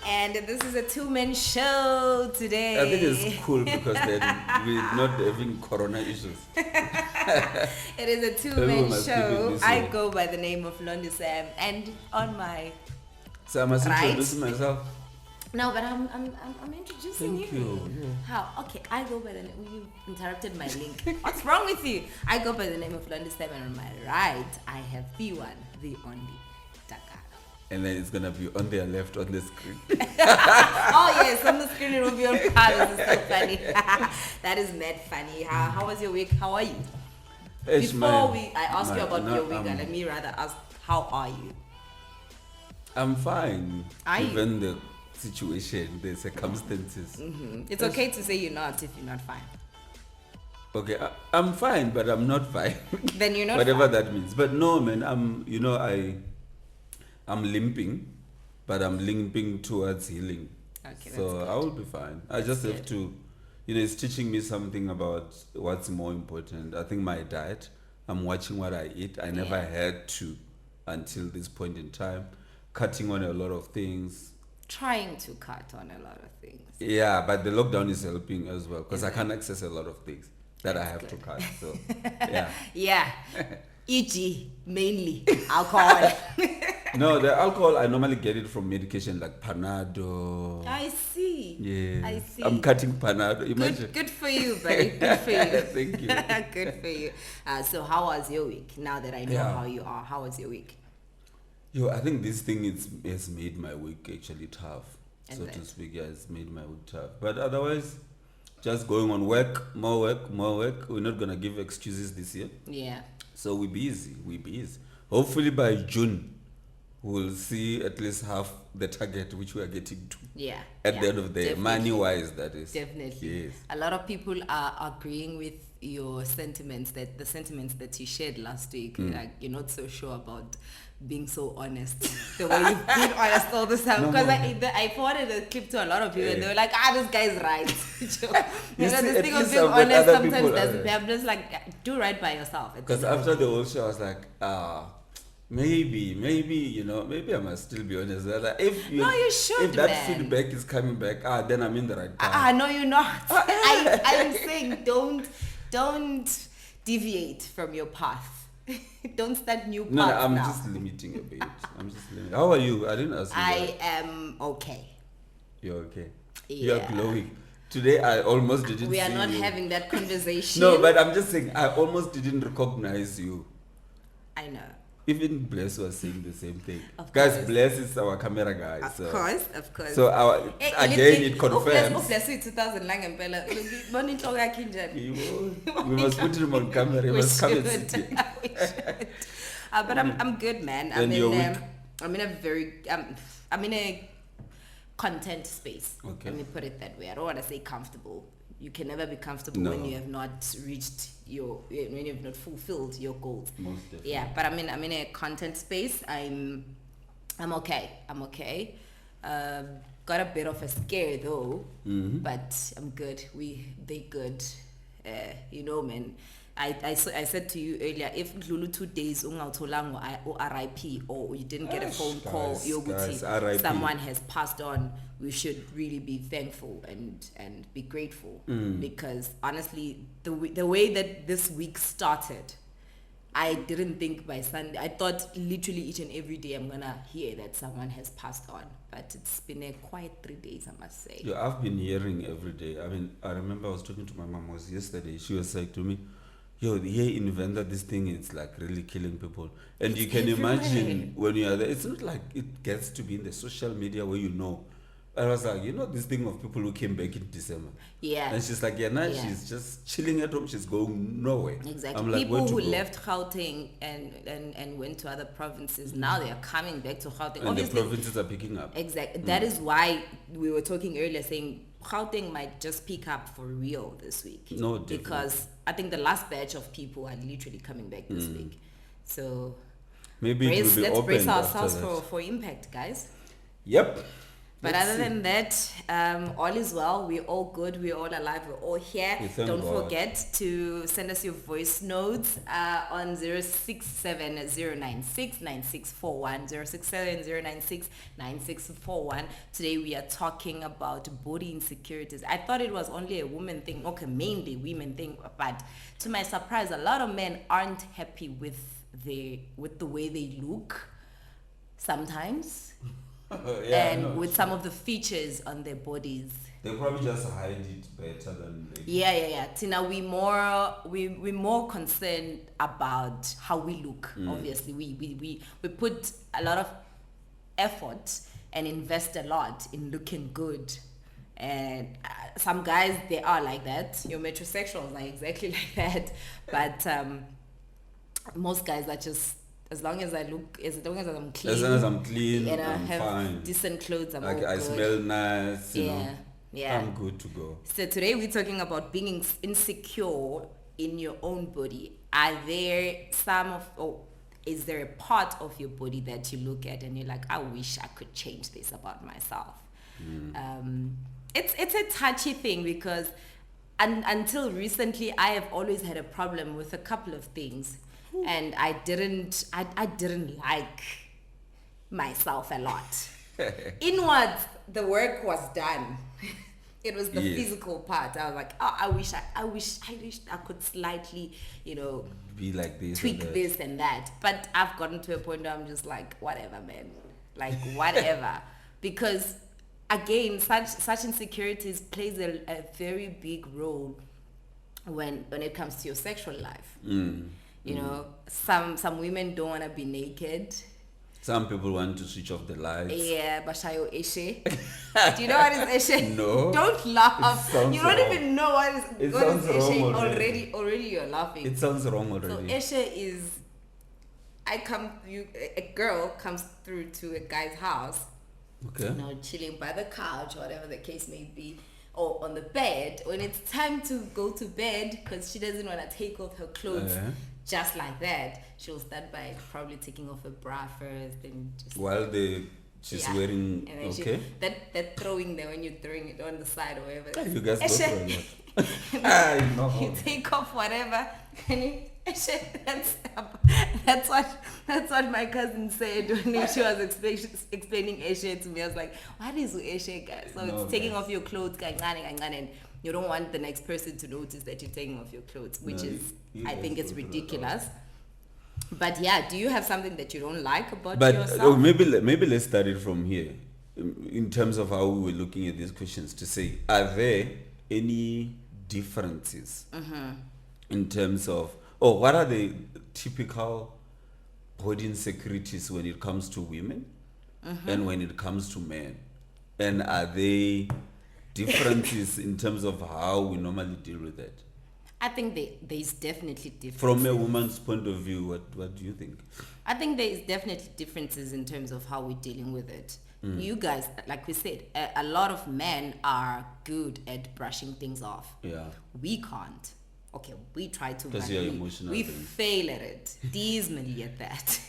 And this is a two-man show today. I think it's cool because then we're not having corona issues. It is a two-man show. I go by the name of Londi Sam, and on my so I must introduce myself. No, but I'm introducing Thank you. Yeah. How? Okay, I go by the name. You interrupted my link. What's wrong with you? I go by the name of Londi Sam, and on my right, I have the one, the only, Takano. And then it's gonna be on their left on the screen. Oh yes, on the screen it will be on colors. It's so funny. That is mad funny. How was your week? How are you? Before I ask you about your week, let me rather ask, how are you? I'm fine. Are Given the situation, the circumstances. Mm-hmm. It's okay to say you're not if you're not fine. Okay, I'm fine, but I'm not fine. Then you're not whatever fine. that means. But no, man, I'm limping, but I'm limping towards healing. Okay, so I will be fine. I just have to, it's teaching me something about what's more important. I think my diet, I'm watching what I eat. I never had to until this point in time. Cutting on a lot of things. Trying to cut on a lot of things. Yeah, but the lockdown is helping as well because I can't access a lot of things that I have to cut. So, yeah. Yeah. E.g. mainly alcohol. No, the alcohol, I normally get it from medication like Panado. I see. Yeah. I see. I'm cutting Panado. Imagine. Good for you, buddy. Good for you. Thank you. Good for you. So how was your week? Now that I know how you are, how was your week? I think this thing has made my week actually tough, so to speak. Yeah, it's made my week tough. But otherwise, just going on work, more work, more work. We're not going to give excuses this year. Yeah. So we're busy. Hopefully by June, we'll see at least half the target which we are getting to. Yeah. At the end of the day, money-wise, that is. Definitely. Yes. A lot of people are agreeing with your sentiments, that the sentiments that you shared last week. Like, you're not so sure about being so honest. The way you've been honest all the time. Because I forwarded a clip to a lot of people and they were like, this guy's right. This thing of being honest sometimes doesn't pay. I'm just like, do right by yourself. Because after the whole show, I was like, maybe, maybe I must still be honest. If you should, if that feedback is coming back, then I'm in the right path. No, you're not. I'm saying don't deviate from your path. Don't start new paths. No, I'm now. just limiting a bit. How are you? I didn't ask you. I am okay. You're okay. Yeah. You're glowing. Today I almost didn't We are see not you. having that conversation. No, but I'm just saying I almost didn't recognize you. I know. Even Bless was saying the same thing. Of Guys, course. Bless is our camera guy. Of course. So again, it confirms. Bless you 2000 lang impela. We must put him on camera. He must come and sit here. But I'm good, man. I'm in a content space. Okay. Let me put it that way. I don't want to say comfortable. You can never be comfortable when you have not reached when you have not fulfilled your goals. Most definitely. Yeah, but I'm in a content space. I'm okay. Got a bit of a scare though, but I'm good. They good. Man. I said to you earlier, if Lulu 2 days or RIP or you didn't get a phone call, someone has passed on, we should really be thankful and be grateful because honestly, the way that this week started, I didn't think by Sunday. I thought literally each and every day I'm gonna hear that someone has passed on, but it's been a quiet 3 days, I must say. Yeah, I've been hearing every day. I mean, I remember I was talking to my mom yesterday. She was like to me, he invented this thing. It's like really killing people. And you can imagine when you are there, it's not like it gets to be in the social media where I was like, this thing of people who came back in December. Yeah. And she's like, she's just chilling at home. She's going nowhere. Exactly. I'm like, people who left Gauteng and went to other provinces, now they are coming back to Gauteng. And obviously, the provinces are picking up. Exactly. That is why we were talking earlier saying Gauteng might just pick up for real this week. No, definitely. Because I think the last batch of people are literally coming back this week. So maybe let's brace ourselves for impact, guys. Yep. But Let's other see. than that, all is well. We're all good. We're all alive. We're all here. We thank Don't God. forget to send us your voice notes on 067-096-9641. 067-096-9641. Today we are talking about body insecurities. I thought it was only a woman thing. Okay, mainly women thing. But to my surprise, a lot of men aren't happy with the way they look sometimes. And with some of the features on their bodies. They probably just hide it better than they Yeah. Tina, we more concerned about how we look. Obviously, we put a lot of effort and invest a lot in looking good. And some guys, they are like that. Your metrosexuals are exactly like that. But most guys are just, as long as I'm clean. As long as I'm clean, and I I'm have fine. decent clothes, I'm Like all I good. smell nice, you know. Yeah. I'm good to go. So today we're talking about being insecure in your own body. Are there is there a part of your body that you look at and you're like, I wish I could change this about myself? It's a touchy thing because until recently I have always had a problem with a couple of things. And I didn't like myself a lot. Inwards, the work was done. It was the physical part. I was like, oh, I wish I could slightly, Be like this. tweak this and that. But I've gotten to a point where I'm just like, whatever, man. Like, whatever. Because again, such insecurities plays a very big role when it comes to your sexual life. You know, some women don't want to be naked. Some people want to switch off the lights. Yeah, bashayo eshe. Do you know what is eshe? No. Don't laugh. You don't wrong. even know what is eshe. Wrong already. Already you're laughing. It sounds wrong already. So eshe is, a girl comes through to a guy's house. Okay. Chilling by the couch or whatever the case may be, or on the bed. When it's time to go to bed, because she doesn't want to take off her clothes. Just like that, she'll start by probably taking off her bra first and just while she's wearing and then that throwing there when you're throwing it on the side or whatever. Yeah, you guys go through a lot. You take off whatever and that's what my cousin said when she was explaining Eshe to me. I was like, what is Eshe, guys? So it's taking off your clothes and you don't want the next person to notice that you're taking off your clothes, which I think it's ridiculous. But yeah, do you have something that you don't like about yourself? Maybe let's start it from here, in terms of how we were looking at these questions, to say, are there any differences in terms of, what are the typical body insecurities when it comes to women and when it comes to men? And are they differences in terms of how we normally deal with that? I think there's definitely differences. From a woman's point of view, what do you think? I think there is definitely differences in terms of how we're dealing with it. You guys, like we said, a lot of men are good at brushing things off. Yeah. We can't. Okay, we try to, because you're emotional. We fail at it, dismally at that.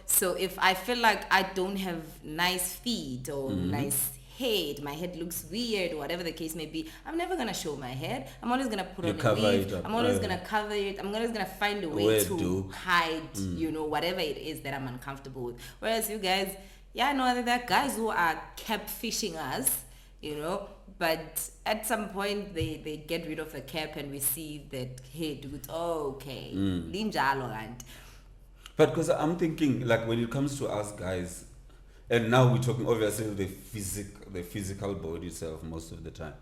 So if I feel like I don't have nice feet or nice head, my head looks weird, whatever the case may be, I'm never gonna show my head. I'm always gonna put on a wig. I'm always gonna cover it. I'm always gonna find a way to hide, whatever it is that I'm uncomfortable with. Whereas you guys, I know that there are guys who are kept fishing us, but at some point they get rid of the cap and we see that, hey dude, okay, linjalo and. But because I'm thinking, like, when it comes to us guys, and now we're talking obviously the physical body itself most of the time.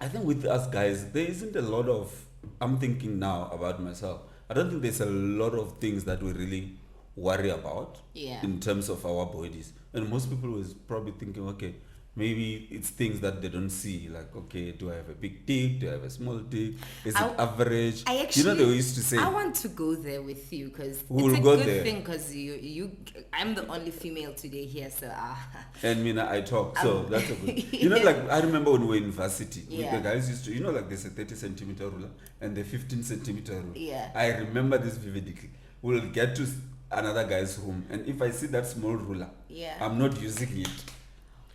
I think with us guys, there isn't a lot of, I'm thinking now about myself, I don't think there's a lot of things that we really worry about in terms of our bodies. And most people was probably thinking, okay, maybe it's things that they don't see, like, okay, do I have a big dick? Do I have a small dick? Is it average? They used to say. I want to go there with you because it's we'll a go good there. thing because I'm the only female today here, so. And Mina, I talk, so that's a good. Like I remember when we were in university, the guys used to, like there's a 30 centimeter ruler and the 15 centimeter ruler. Yeah. I remember this vividly. We'll get to another guy's room, and if I see that small ruler, I'm not using it.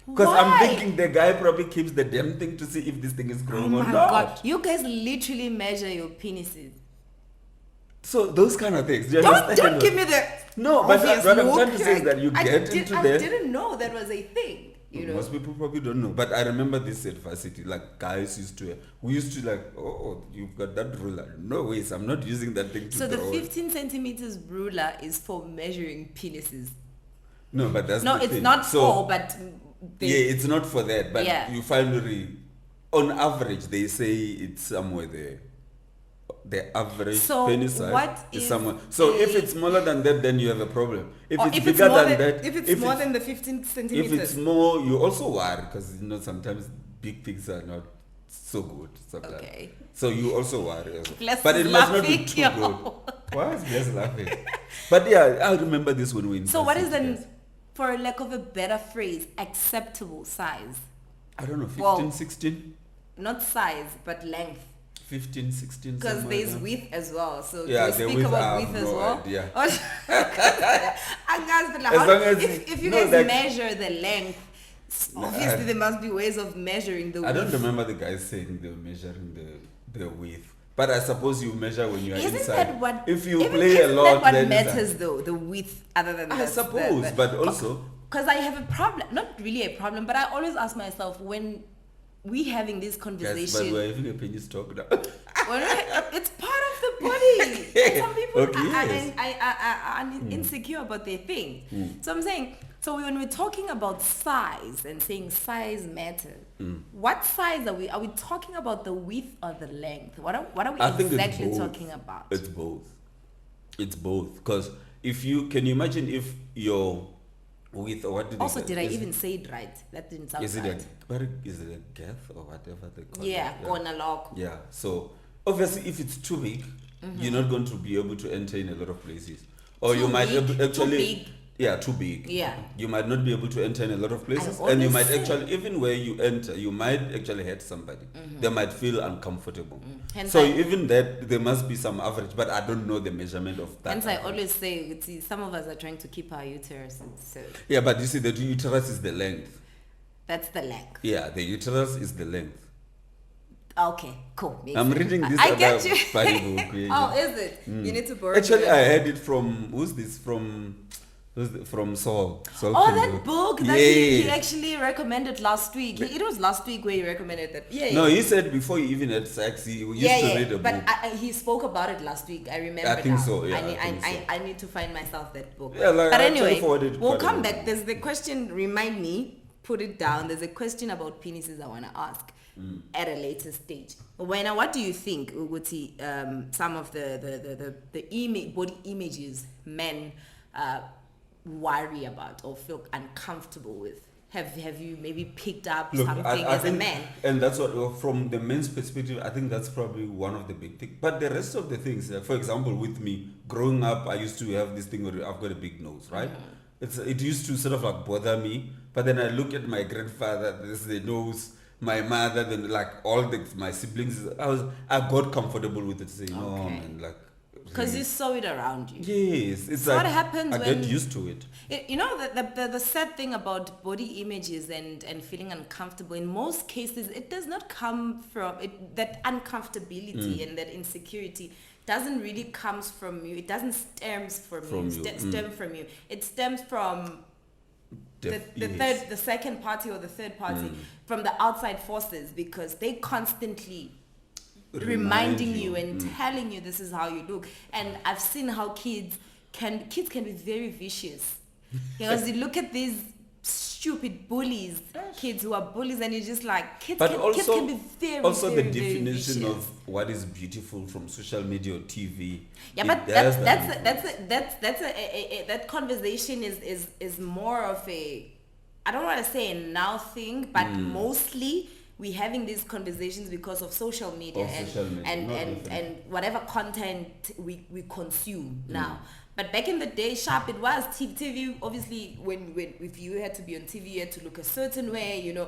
Because I'm Why? thinking the guy probably keeps the damn thing to see if this thing is Oh growing my or not. god. You guys literally measure your penises. So those kind of things. Do you Don't understand? give me the No, but obvious what I'm look. trying to say is that you get into I the... didn't know that was a thing. You know. Most people probably don't know. But I remember this at varsity, like guys used to... We used to like, oh, you've got that ruler. No ways, I'm not using that thing to So the draw. 15 centimeters ruler is for measuring penises. No, but that's No, the it's thing. not So, for, but... yeah, it's not for that. But Yeah. you finally... On average, they say it's somewhere there. The average So penis size what is is somewhere. So if a- it's smaller than that, then you have a problem. If Or it's bigger more than that, if it's more than the 15 centimeters. if it's more, you also worry because sometimes big things are not so good sometimes. Okay. So you also worry. Bless But it is must not be laughing, too yo. good. Why is Bless laughing? But yeah, I remember this when we. So what is the? the, for lack of a better phrase, acceptable size? I don't know, 15, Well, 16? Not size, but length. 15, 16. Because there's width as well. So Yeah, do the we speak width, about I width have as no well? idea. As long as if you no, guys like- measure the length, obviously there must be ways of measuring the width. I don't remember the guys saying they were measuring the width. But I suppose you measure when you are Isn't inside. that what? If you isn't- play a isn't lot, that then what it's matters though? The width, other than I suppose, but also because I have a problem. Not really a problem, but I always ask myself when we having this guys, conversation. but we're having a penis talk now. It's part of the body. And some people Okay, yes. are insecure about their thing. So I'm saying, so when we're talking about size and saying size matters, what size are we? Are we talking about the width or the length? What are we I think exactly it's both. talking about? It's both. It's both. Because if you can you imagine if your width or what did Also, they did I is- even say it right? That didn't sound is it right. is it a gaff or whatever they call Yeah, it? corner lock. Yeah. So obviously, if it's too big, you're not going to be able to enter in a lot of places, or Too you might big? actually. Too big? Yeah, too big. Yeah. You might not be able to enter in a lot of places, I and you always might say- actually, even where you enter, you might actually hurt somebody. They might feel uncomfortable. Hence So I- even that, there must be some average, but I don't know the measurement of that. Hence, I average. always say, see, some of us are trying to keep our uterus. So Yeah, but you see, the uterus is the length. that's the length. Yeah, the uterus is the length. Okay, cool. Makes I'm sense. reading this I other get you. funny book. Yeah. Oh, is it? You need to borrow. Actually, it. I heard it from who's this? From Saul. Saul Oh, Kimball. that book that he Yeah. actually recommended last week. It was last week where he recommended that. Yeah. No, yeah. he said before he even had sex, he used yeah, to yeah. read a But book. he spoke about it last week. I remember. I think now. so, yeah, I need, I think so. I need to find myself that book. Yeah, like, but I actually anyway, forwarded we'll quite a come lot. back. There's the question. Remind me. Put it down. There's a question about penises I want to ask at a later stage. Wena, what do you think, Uguti, some of the body images men worry about or feel uncomfortable with? Have you maybe picked up Look, something I as think, a man? and that's what from the men's perspective, I think that's probably one of the big things. But the rest of the things, for example, with me growing up, I used to have this thing where I've got a big nose, right? It used to sort of like bother me. But then I look at my grandfather, this is the nose, my mother, then like all my siblings. I got comfortable with it, saying, "Oh Okay. man, like." Because you saw it around you. Yes, it's So like what happens I when- get used to it. You know, the sad thing about body images and feeling uncomfortable, in most cases, it does not come from it. That uncomfortability and that insecurity doesn't really comes from you. It doesn't stems from you. Stem from you. It stems from the second party or the third party, from the outside forces, because they constantly reminding you and telling you this is how you look. And I've seen how kids can be very vicious, because you look at these stupid bullies, kids who are bullies, and you're just like, kids can be very, also very, the very definition vicious. of what is beautiful from social media or TV. Yeah, it but does that conversation is more of a, I don't want to say a now thing, but mostly we having these conversations because of social media, and whatever content we consume now. But back in the day, sharp, it was TV. Obviously, when if you had to be on TV, you had to look a certain way, you know.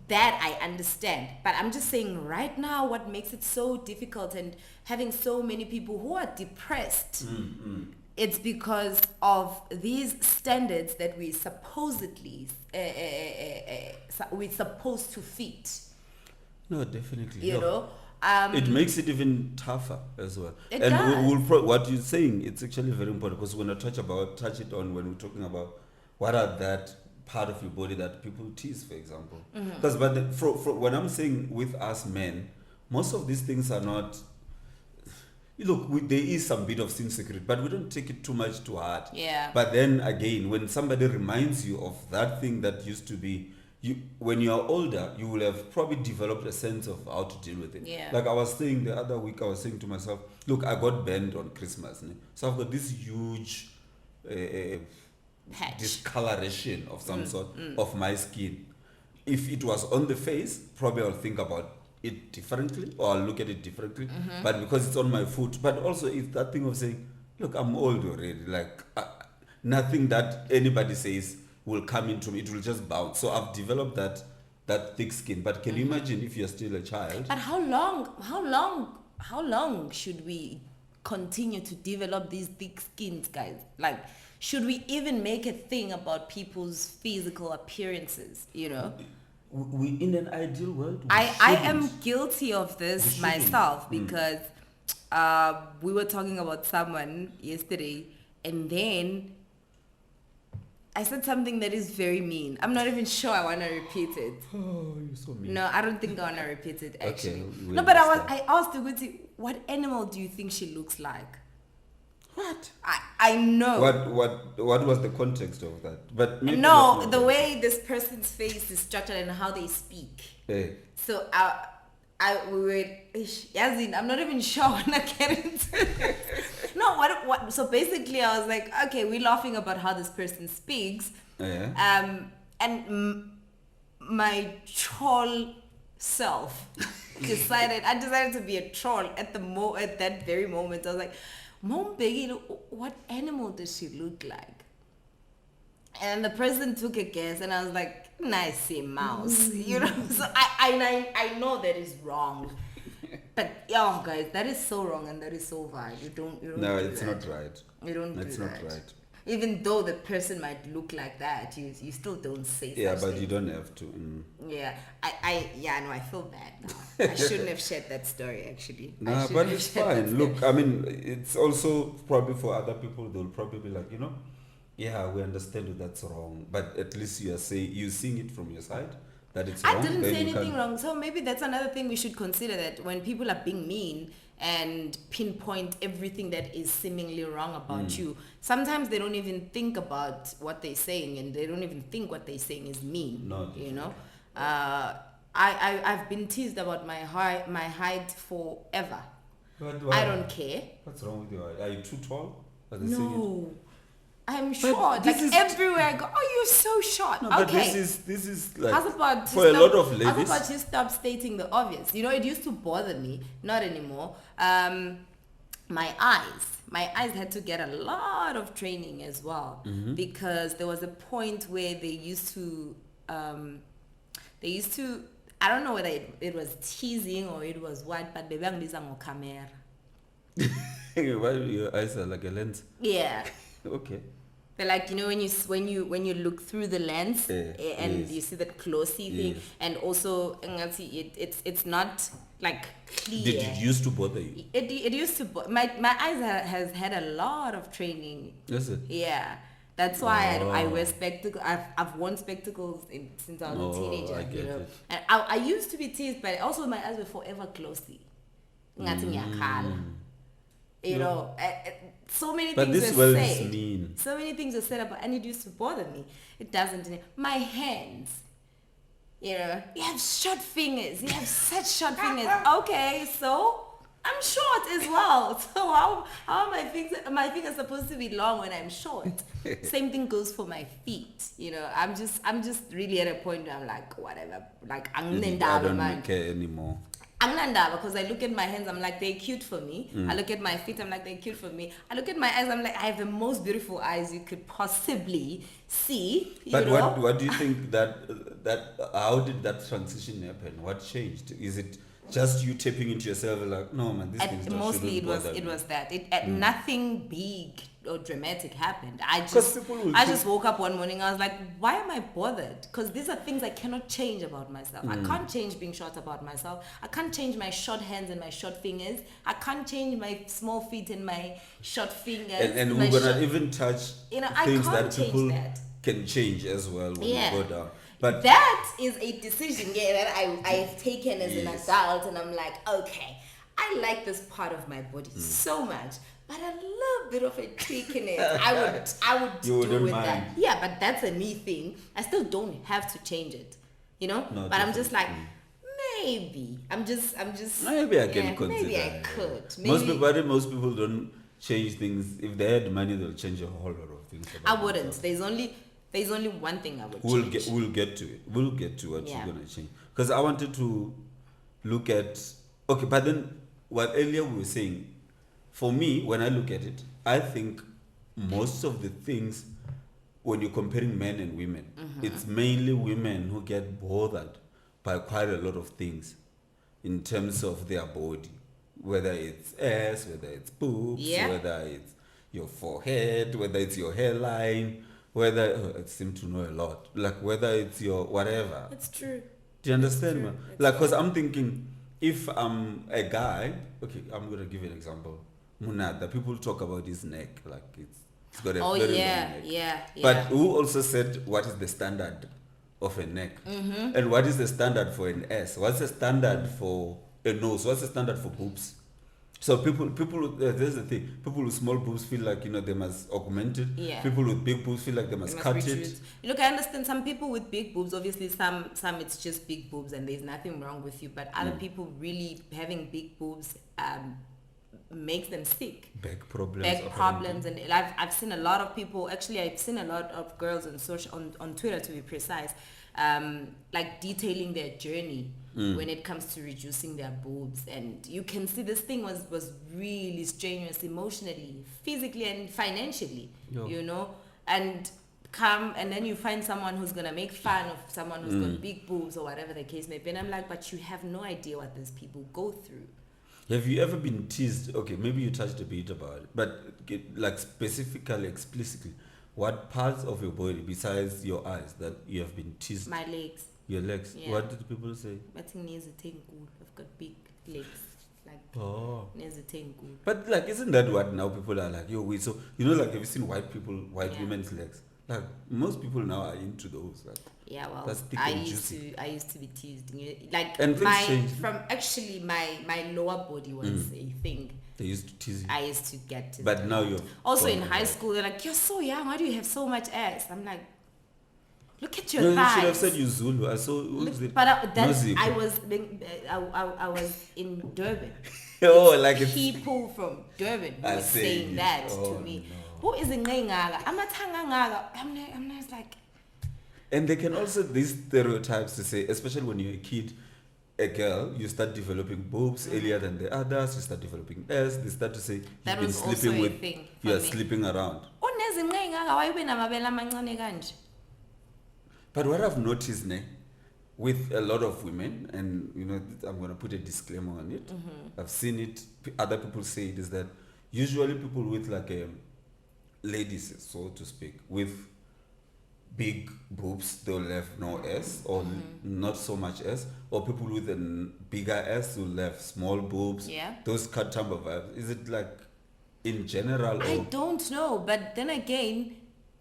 That I understand. But I'm just saying right now, what makes it so difficult and having so many people who are depressed, it's because of these standards that we supposedly we're supposed to fit. No, definitely. You know. It makes it even tougher as well. It and does. what you're saying, it's actually very important, because when I touch it on when we're talking about what are that part of your body that people tease, for example. Because when I'm saying with us men, most of these things are not. Look, there is some bit of insecurity, but we don't take it too much to heart. Yeah. But then again, when somebody reminds you of that thing that used to be, when you are older, you will have probably developed a sense of how to deal with it. Yeah. Like I was saying the other week, I was saying to myself, look, I got burned on Christmas. So I've got this huge discoloration of some sort of my skin. If it was on the face, probably I'll think about it differently, or I'll look at it differently. But because it's on my foot, but also if that thing of saying, look, I'm old already, like nothing that anybody says will come into me, it will just bounce. So I've developed that thick skin. But can you imagine if you're still a child? But how long should we continue to develop these thick skins, guys? Like, should we even make a thing about people's physical appearances, you know? We in an ideal world, I am guilty of this myself, because we were talking about someone yesterday, and then I said something that is very mean. I'm not even sure I want to repeat it. Oh, you're so mean. No, I don't think I want to repeat it, actually. Okay, no, but I asked Uguti, what animal do you think she looks like? What? I know. What was the context of that? But maybe no, the way this person's face is structured and how they speak. Hey. So we were, Yazin, I'm not even sure when I get into it. No, what? So basically, I was like, okay, we're laughing about how this person speaks. Yeah. And my troll self I decided to be a troll at that very moment. I was like, Mom Beggy, what animal does she look like? And the person took a guess, and I was like, nice mouse, you know. So I know that is wrong, but guys, that is so wrong and that is so vile. You don't. No, do it's that. not right. You don't. That's do not that. right. Even though the person might look like that, you still don't say. Yeah, such but things. you don't have to. Yeah, I feel bad now. I shouldn't have shared that story, actually. Nah, but it's fine. Look, I mean, it's also probably for other people, they'll probably be like, yeah, we understand that that's wrong, but at least you're seeing it from your side that it's wrong. I didn't say anything wrong, so maybe that's another thing we should consider, that when people are being mean and pinpoint everything that is seemingly wrong about you, sometimes they don't even think about what they're saying, and they don't even think what they're saying is mean. No, you know. I've been teased about my height forever. I don't care. What's wrong with your height? Are you too tall? No, I'm short. Like everywhere I go, oh, you're so short. No, okay. But this is like for a lot of ladies. How about you stop stating the obvious? You know, it used to bother me, not anymore. My eyes had to get a lot of training as well, because there was a point where they used to I don't know whether it was teasing or it was what, but they bang this on camera. Why your eyes are like a lens? Yeah. Okay. But like, when you look through the lens and you see that closely thing, and also it's not like clear. Did it used to bother you? It used to my eyes has had a lot of training. Is it? Yeah. That's why I wear spectacles. I've worn spectacles since I was a teenager. I get it. And I used to be teased, but also my eyes were forever closely. You know, so many but things this were world is said. mean. So many things were said about, and it used to bother me. It doesn't. My hands. You have short fingers. You have such short fingers. Okay, so I'm short as well. So how are my fingers supposed to be long when I'm short? Same thing goes for my feet. I'm just really at a point where I'm like, whatever. Like, I don't care anymore. Because I look at my hands, I'm like, they're cute for me. I look at my feet, I'm like, they're cute for me. I look at my eyes, I'm like, I have the most beautiful eyes you could possibly see. But what do you think that how did that transition happen? What changed? Is it just you tapping into yourself like, no man, this thing's not Mostly shouldn't bother it me. was that. Nothing big or dramatic happened. I 'Cause people will just woke up one morning. I was like, why am I bothered? Because these are things I cannot change about myself. I can't change being short about myself. I can't change my short hands and my short fingers. I can't change my small feet and my short fingers. And we're gonna even touch I things can't that change people that. can change as well when Yeah. you go down. But that is a decision that I've taken as an Yes. adult, and I'm like, okay, I like this part of my body so much, but a little bit of a tweak in it, I would You do wouldn't with mind. that. Yeah, but that's a me thing. I still don't have to change it, No, but I'm just like, definitely. maybe I'm just Maybe I can consider. maybe I could. Maybe Most people don't change things. If they had money, they'll change a whole lot of things. I about wouldn't. themselves. There's only one thing I would We'll change. get to it. We'll get to what Yeah. you're gonna change. Because I wanted to look at but then what earlier we were saying, for me, when I look at it, I think most of the things when you're comparing men and women, it's mainly women who get bothered by quite a lot of things in terms of their body. Whether it's ass, whether it's boobs, Yeah. whether it's your forehead, whether it's your hairline, whether I seem to know a lot, like whether it's your whatever. It's true. Do you understand, true. man? Like, because I'm thinking, if I'm a guy, okay, I'm gonna give you an example. Munada, people talk about his neck, like it's got a Oh very long yeah, neck. yeah. But who also said what is the standard of a neck? And what is the standard for an ass? What's the standard for a nose? What's the standard for boobs? So people, there's the thing. People with small boobs feel like they must augment it. Yeah. People with big boobs feel like they must cut reduce. it. Look, I understand some people with big boobs. Obviously, some it's just big boobs, and there's nothing wrong with you. But other people really having big boobs makes them sick. Back problems. Back problems, and I've seen a lot of people. Actually, I've seen a lot of girls on Twitter, to be precise, like detailing their journey when it comes to reducing their boobs. And you can see this thing was really strenuous emotionally, physically, and financially. Yo. And then you find someone who's gonna make fun of someone who's got big boobs or whatever the case may be. And I'm like, but you have no idea what these people go through. Have you ever been teased? Okay, maybe you touched a bit about it, but like specifically, explicitly, what parts of your body besides your eyes that you have been teased? My legs. Your legs. Yeah. What did people say? I think knees are good. I've got big legs. Like Oh. knees are good. But like, isn't that what now people are like? Yo, wait. So like, have you seen white Yeah. women's legs? Like most people now are into those. Like, Yeah, well, that's thick I and used juicy. to be teased. Like And things change. my lower body was a thing. They used to tease you. I used to get to. But now you're Also in gone high back. school, they're like, "You're so young. Why do you have so much ass?" I'm like, "Look at your No, you thighs." should have said you Zulu. I saw. What was it? But Noziko. I was in Durban. Oh, like it's. People from Durban who I were see. saying that Oh, to me. no. Who is in Ngaga? I'm not like. And they can also these stereotypes to say, especially when you're a kid, a girl, you start developing boobs earlier than the others. You start developing ass. They start to say That you've been was also sleeping a with. thing for You are me. sleeping around. But what I've noticed, with a lot of women, and I'm gonna put a disclaimer on it. I've seen it. Other people say it is that usually people with like ladies, so to speak, with big boobs, they'll have no S or not so much S, or people with a bigger S will have small boobs. Yeah. Those Katamba vibes. Is it like in general? I Or, don't know, but then again,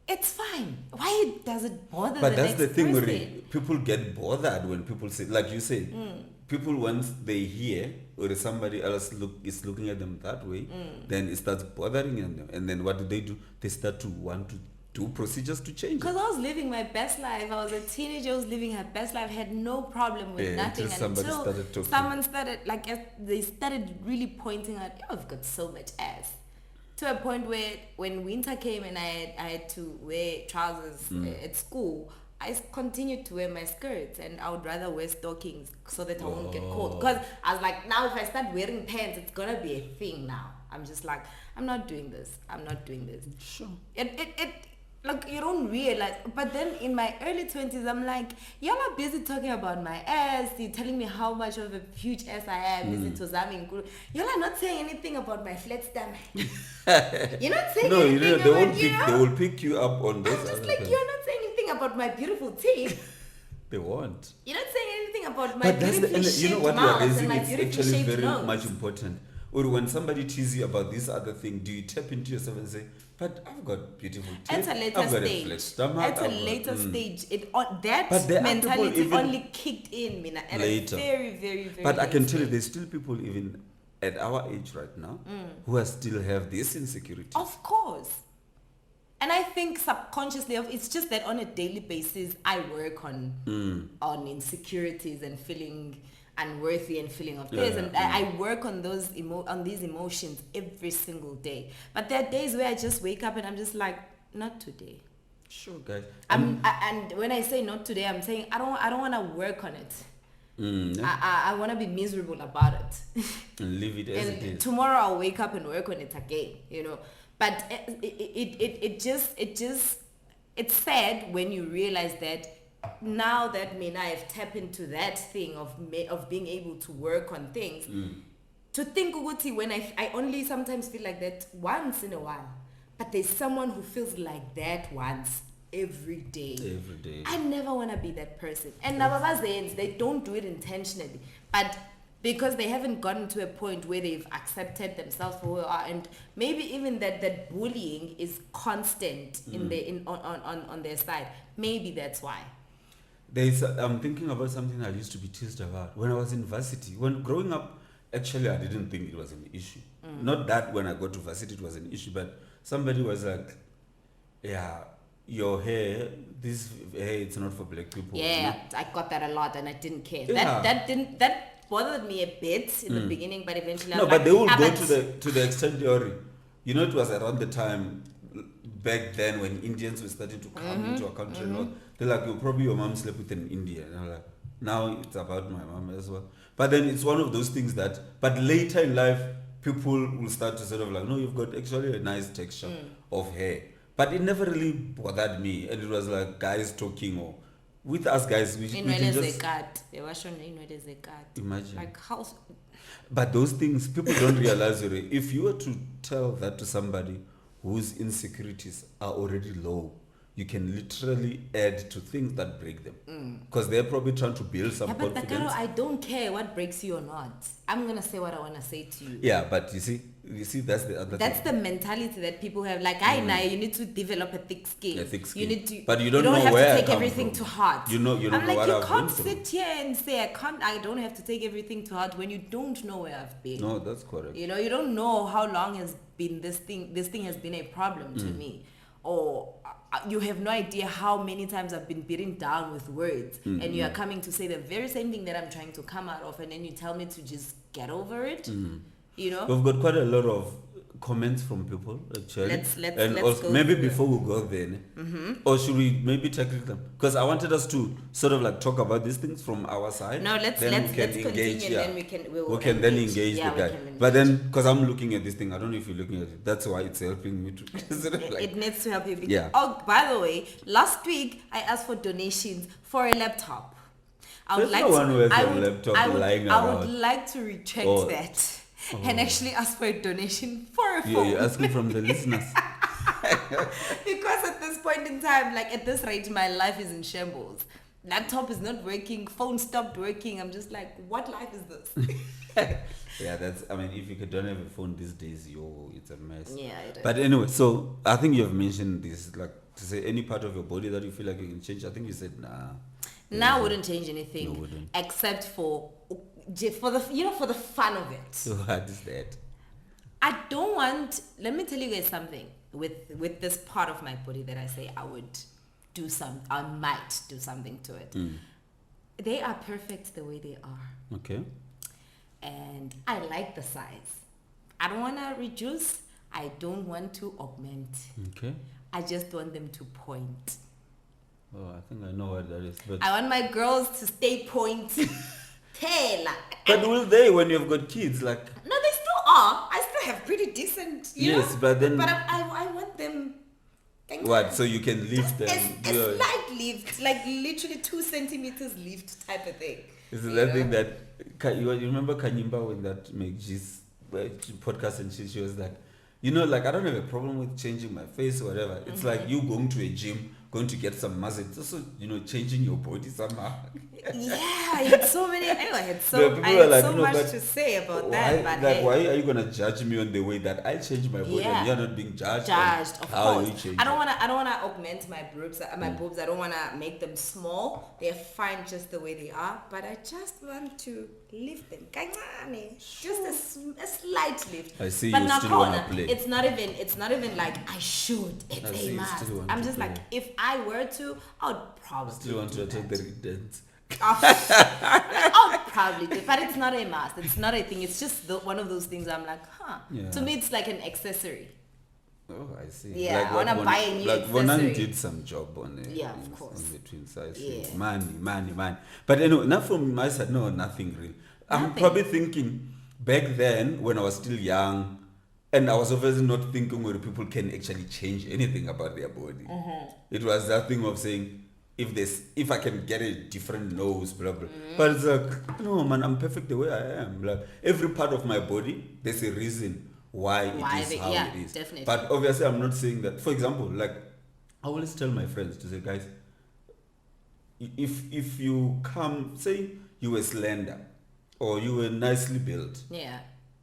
it's fine. Why does it bother but the that's next the thing, person? Marie. People get bothered when people say, like you say, people once they hear or somebody else is looking at them that way, then it starts bothering them. And then what do? They start to want to do procedures to change it. Because I was living my best life. I was a teenager. I was living her best life. Had no problem with Yeah, nothing until somebody until started talking. someone started they started really pointing out. I've got so much ass. To a point where when winter came and I had to wear trousers at school, I continued to wear my skirts, and I would rather wear stockings so that I won't get cold. Because I was like, now if I start wearing pants, it's gonna be a thing now. I'm just like, I'm not doing this. I'm not doing this. Sure. It Like, you don't realize. But then in my early 20s, I'm like, y'all are busy talking about my ass. You're telling me how much of a huge ass I am. Y'all are not saying anything about my flat stomach. You're not saying No, anything they about, won't pick. They will pick you up on those. I'm just other like, things. you're not saying anything about my beautiful teeth. They won't. You're not saying anything about my But that's beautifully you shaped know what you are mouth and raising my is beautifully actually shaped very nose. much important. Or when somebody teases you about this other thing, do you tap into yourself and say, "But I've got beautiful teeth. At a later I've got stage. a flat stomach. At a I've got-" later stage, But there that are people mentality even only kicked in, Mina, at later. a very, very, very. But I can late tell you, stage. there's still people even at our age right now who are still have this insecurity. Of course. And I think subconsciously, it's just that on a daily basis, I work on insecurities and feeling unworthy and feeling of this, and I work on those these emotions every single day. But there are days where I just wake up and I'm just like, not today. Sure, guys. And when I say not today, I'm saying I don't want to work on it. I want to be miserable about it. And leave it as it is. Tomorrow I'll wake up and work on it again, But it's sad when you realize that now that I've tapped into that thing of being able to work on things, to think Uguti, when I only sometimes feel like that once in a while, but there's someone who feels like that once every day. Every day. I never want to be that person. And Nababazens, they don't do it intentionally, but because they haven't gotten to a point where they've accepted themselves for who they are, and maybe even that bullying is constant on their side. Maybe that's why. I'm thinking about something I used to be teased about when I was in varsity. When growing up, actually, I didn't think it was an issue. Not that when I got to varsity it was an issue, but somebody was like, "Yeah, your hair, this hair, it's not for black people." Yeah, I got that a lot, and I didn't care. Yeah. That bothered me a bit in the beginning, but eventually I was but like, they will go to the extent, it was around the time back then when Indians were starting to come into our country and all. They're like, probably your mom slept with an Indian. And I'm like, now it's about my mom as well. But then it's one of those things but later in life, people will start to sort of like, no, you've got actually a nice texture of hair. But it never really bothered me. And it was like guys talking, or with us guys, we can just imagine. Like how? But those things, people don't realize, if you were to tell that to somebody whose insecurities are already low, you can literally add to things that break them. Because they're probably trying to build some confidence. But I don't care what breaks you or not. I'm going to say what I want to say to you. Yeah, but you see, that's the other thing. That's the mentality that people have. Like, now you need to develop a thick skin. You need to, but you don't know have to take everything to heart. You don't I'm know like, what you I've can't been through. sit here and say, I don't have to take everything to heart when you don't know where I've been. No, that's correct. You don't know how long has been this thing has been a problem to me. Or you have no idea how many times I've been beaten down with words, and you are coming to say the very same thing that I'm trying to come out of, and then you tell me to just get over it. We've got quite a lot of comments from people actually. Let's also, go maybe through before we go there, or should we maybe tackle them? Because I wanted us to sort of like talk about these things from our side. No, let's continue, and then we can then engage the guy. But then, because I'm looking at this thing, I don't know if you're looking at it. That's why it's helping me to. Sort of like, it needs to help you. Yeah. Oh, by the way, last week I asked for donations for a laptop. I would like to retract that. And actually ask for a donation for a phone. Yeah, you're asking from the listeners. Because at this point in time, like at this rate, my life is in shambles. Laptop is not working, phone stopped working. I'm just like, what life is this? Yeah, if you don't have a phone these days, it's a mess. Yeah, it is. But anyway, so I think you've mentioned this, like to say any part of your body that you feel like you can change. I think you said nah. Now wouldn't change anything. No, wouldn't. Except for the for the fun of it. So what is that? I don't want. Let me tell you guys something. With this part of my body that I say I might do something to it. They are perfect the way they are. Okay. And I like the size. I don't want to reduce. I don't want to augment. Okay. I just want them to point. Oh, I think I know what that is. But I want my girls to stay point. Taylor. But will they when you've got kids? Like no, they still are. I still have pretty decent. You know? But then. But I want them What? So you can lift them? A slight lift, like literally 2 centimeters lift type of thing. Is it that thing that you remember Kanyimba when that McG's podcast and she was like, like I don't have a problem with changing my face or whatever. It's like you going to a gym, going to get some muscle. It's also changing your body somehow. Yeah, I had so many. I had so much to say about that. But why are you gonna judge me on the way that I change my body and you're not being judged? Of course. I don't wanna augment my boobs. My boobs. I don't wanna make them small. They're fine just the way they are. But I just want to lift them. Just a slight lift. I see. But you now, still wanna play. It's not even like I should. It's a must. I'm just like, if I were to, I would probably still want to attend the dance. I'll probably do, but it's not a must. It's not a thing. It's just one of those things I'm like, Yeah. To me, it's like an accessory. Oh, I see. Yeah, like I want to buy a new accessory. Vonan did some job on it. Yeah, of course. On the twin size. Yeah. Money. But not from my side. No, nothing real. I'm probably thinking back then when I was still young, and I was obviously not thinking whether people can actually change anything about their body. Mm-hmm. It was that thing of saying, if I can get a different nose, blah blah. But it's like, no man, I'm perfect the way I am. Like every part of my body, there's a reason why it is how it is. Definitely. But obviously I'm not saying that. For example, like I always tell my friends to say, guys, if you come, say you were slender or you were nicely built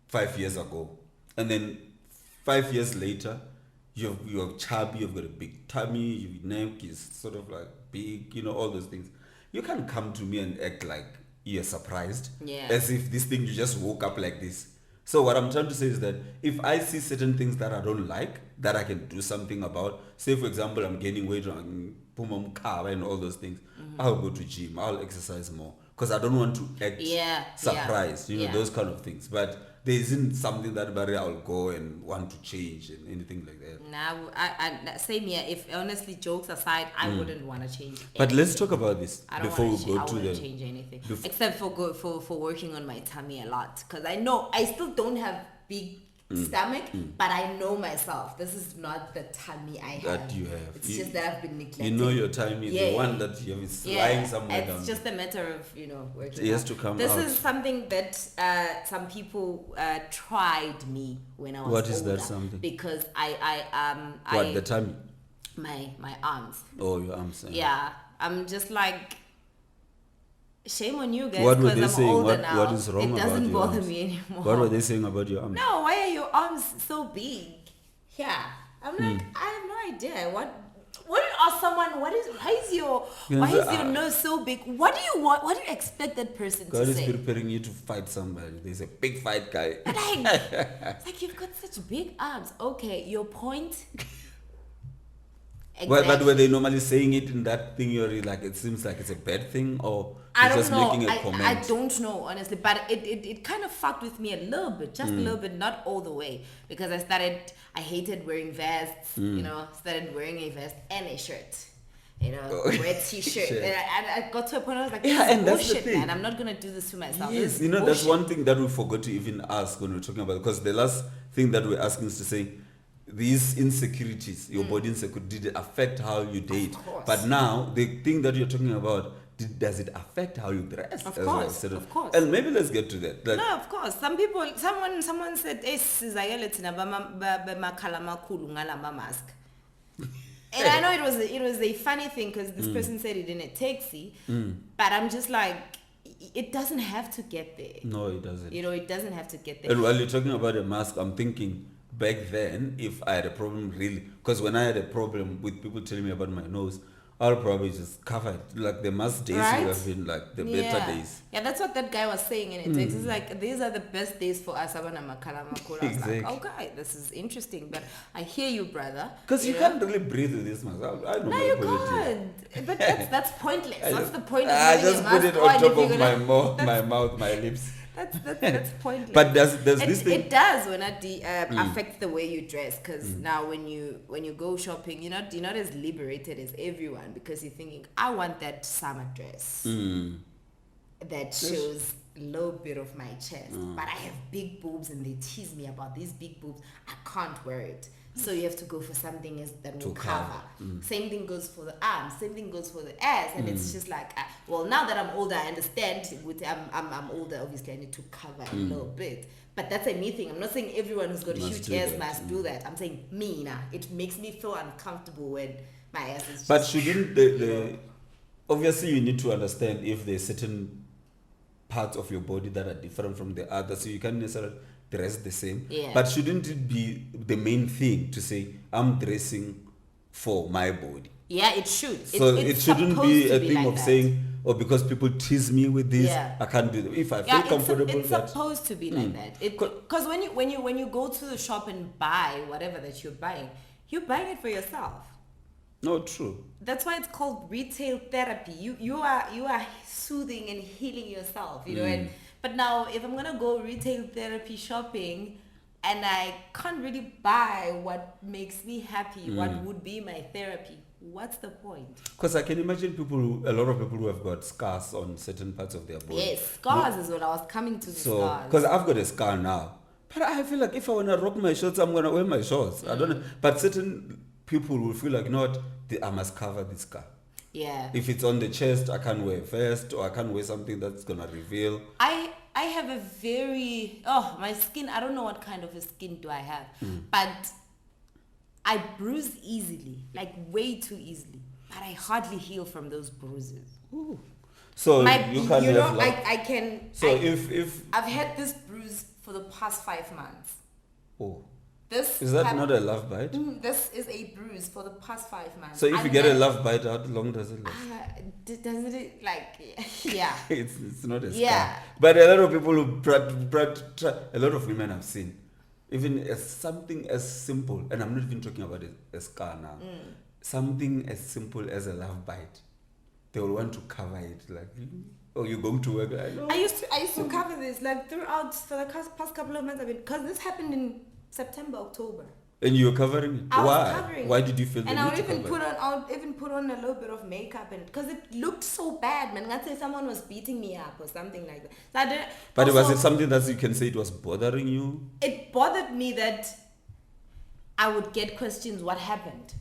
5 years ago, and then 5 years later you're chubby, you've got a big tummy, your neck is sort of like big, all those things. You can't come to me and act like you're surprised, as if this thing you just woke up like this. So what I'm trying to say is that if I see certain things that I don't like, that I can do something about, say for example I'm gaining weight and all those things, I'll go to gym, I'll exercise more, because I don't want to act surprised, those kind of things. But there isn't something that I'll go and want to change and anything like that. Nah, I same here. If honestly, jokes aside, I wouldn't want to change anything. But let's talk about this before we go to I wouldn't change anything except for working on my tummy a lot, because I know I still don't have big stomach, but I know myself. This is not the tummy I have. That you have. It's just that I've been neglected. You know your tummy, the one that you have is lying somewhere it's down. It's just a matter of working. It has to come This out. is something that some people tried me when I was What is older, that something? because the tummy? My arms. Oh, your arms. Yeah, I'm just like, shame on you guys. What were they I'm saying? older now. What is wrong about your arms? It doesn't bother me anymore. What were they saying about your arms? No, why are your arms so big? Yeah, I'm like, I have no idea. What do you ask someone? Why is your nose so big? What do you want? What do you expect that person God to say? God is preparing you to fight somebody. There's a big fight guy. It's like you've got such big arms. Okay, your point. Exactly. But were they normally saying it in that thing? You're like, it seems like it's a bad thing, or you're just making a comment? I don't know, honestly, but it kind of fucked with me a little bit, just a little bit, not all the way, because I hated wearing vests, started wearing a vest and a shirt, wear t-shirt, and I got to a point I was like, and bullshit, that's the thing. Man, I'm not gonna do this to myself. Yes, that's one thing that we forgot to even ask when we're talking about it, because the last thing that we're asking is to say, these insecurities, your body insecurity, did it affect how you date? But now, the thing that you're talking about, does it affect how you dress? Of course. And maybe let's get to that. Like, no, of course. Someone said, mask. And I know it was a funny thing, because this person said it in a taxi, but I'm just like, it doesn't have to get there. No, it doesn't. It doesn't have to get there. And while you're talking about a mask, I'm thinking, back then, if I had a problem really, because when I had a problem with people telling me about my nose, I'll probably just cover it. Like the mask days would have been like the better days. Yeah, that's what that guy was saying in it. It's like, these are the best days for us. I was like, okay, this is interesting, but I hear you, brother. Because you can't really breathe with this mask. I know. No, you can't. But that's pointless. What's the point of I having just a put mask it on top if of my mouth, my lips. That's pointless. But does this thing? It does when it affects the way you dress, because now when you go shopping, you're not as liberated as everyone, because you're thinking, I want that summer dress that shows a little bit of my chest, but I have big boobs and they tease me about these big boobs. I can't wear it. So you have to go for something that will To cover. cover. Same thing goes for the arms. Same thing goes for the ass. And it's just like, well, now that I'm older, I understand. I'm older. Obviously, I need to cover a little bit. But that's a me thing. I'm not saying everyone who's got a huge ass must do that. I'm saying me now. It makes me feel uncomfortable when my ass is. But shouldn't the obviously you need to understand if there's certain parts of your body that are different from the other, so you can't necessarily dress the same. Yeah. But shouldn't it be the main thing to say I'm dressing for my body? Yeah, it should. So it shouldn't be a thing like of that. saying, oh, because people tease me with this, Yeah. I can't do it. If I feel comfortable, it's supposed to be like that. Because when you go to the shop and buy whatever that you're buying it for yourself. No, true. That's why it's called retail therapy. You are soothing and healing yourself, you know. And but now if I'm gonna go retail therapy shopping and I can't really buy what makes me happy, what would be my therapy, what's the point? Because I can imagine a lot of people who have got scars on certain parts of their body. Yes, scars is what I was coming to. The scars. Because I've got a scar now, but I feel like if I wanna rock my shorts, I'm gonna wear my shorts. I don't know, but certain people will feel like, you know what, I must cover this scar. Yeah. If it's on the chest, I can't wear a vest, or I can't wear something that's gonna reveal. I have a very my skin, I don't know what kind of a skin do I have, but I bruise easily, like way too easily, but I hardly heal from those bruises. Ooh. So you can't have I can. So if I've had this bruise for the past 5 months. Oh. This Is that not a love bite? This is a bruise for the past 5 months. So if you get a love bite, how long does it last? Doesn't it like yeah? it's not a scar. Yeah. But a lot of people who a lot of women I've seen, even as something as simple, and I'm not even talking about a scar now, something as simple as a love bite, they will want to cover it, like, oh, you're going to work. I used to cover this like throughout for the past couple of months. Because this happened in September, October. And you were covering it? I Why? was covering. Why did you feel the and need I to would cover it? I would even put on a little bit of makeup, and because it looked so bad, man. I'd say someone was beating me up or something like that. So I didn't. But also, was it something that you can say it was bothering you? It bothered me that I would get questions. What happened?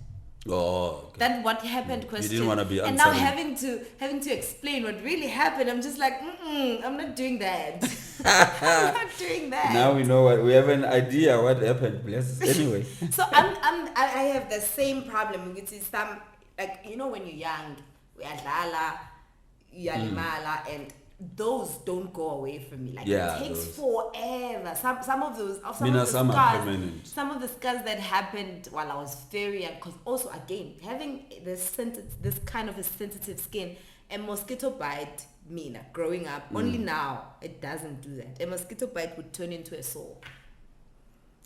Oh, okay. That what happened question. You didn't want to be and now answering. having to explain what really happened. I'm just like, I'm not doing that. I'm not doing that. Now we know what we have an idea what happened. Bless. Anyway. So I have the same problem, which is like, you know, when you're young, uyadlala, uyalimala, and those don't go away from me. Like, Yeah, it takes those. forever. Some of those Some are scars, permanent. some of the scars that happened while I was very young, because also again having this kind of a sensitive skin, a mosquito bite, growing up, only now it doesn't do that. A mosquito bite would turn into a sore.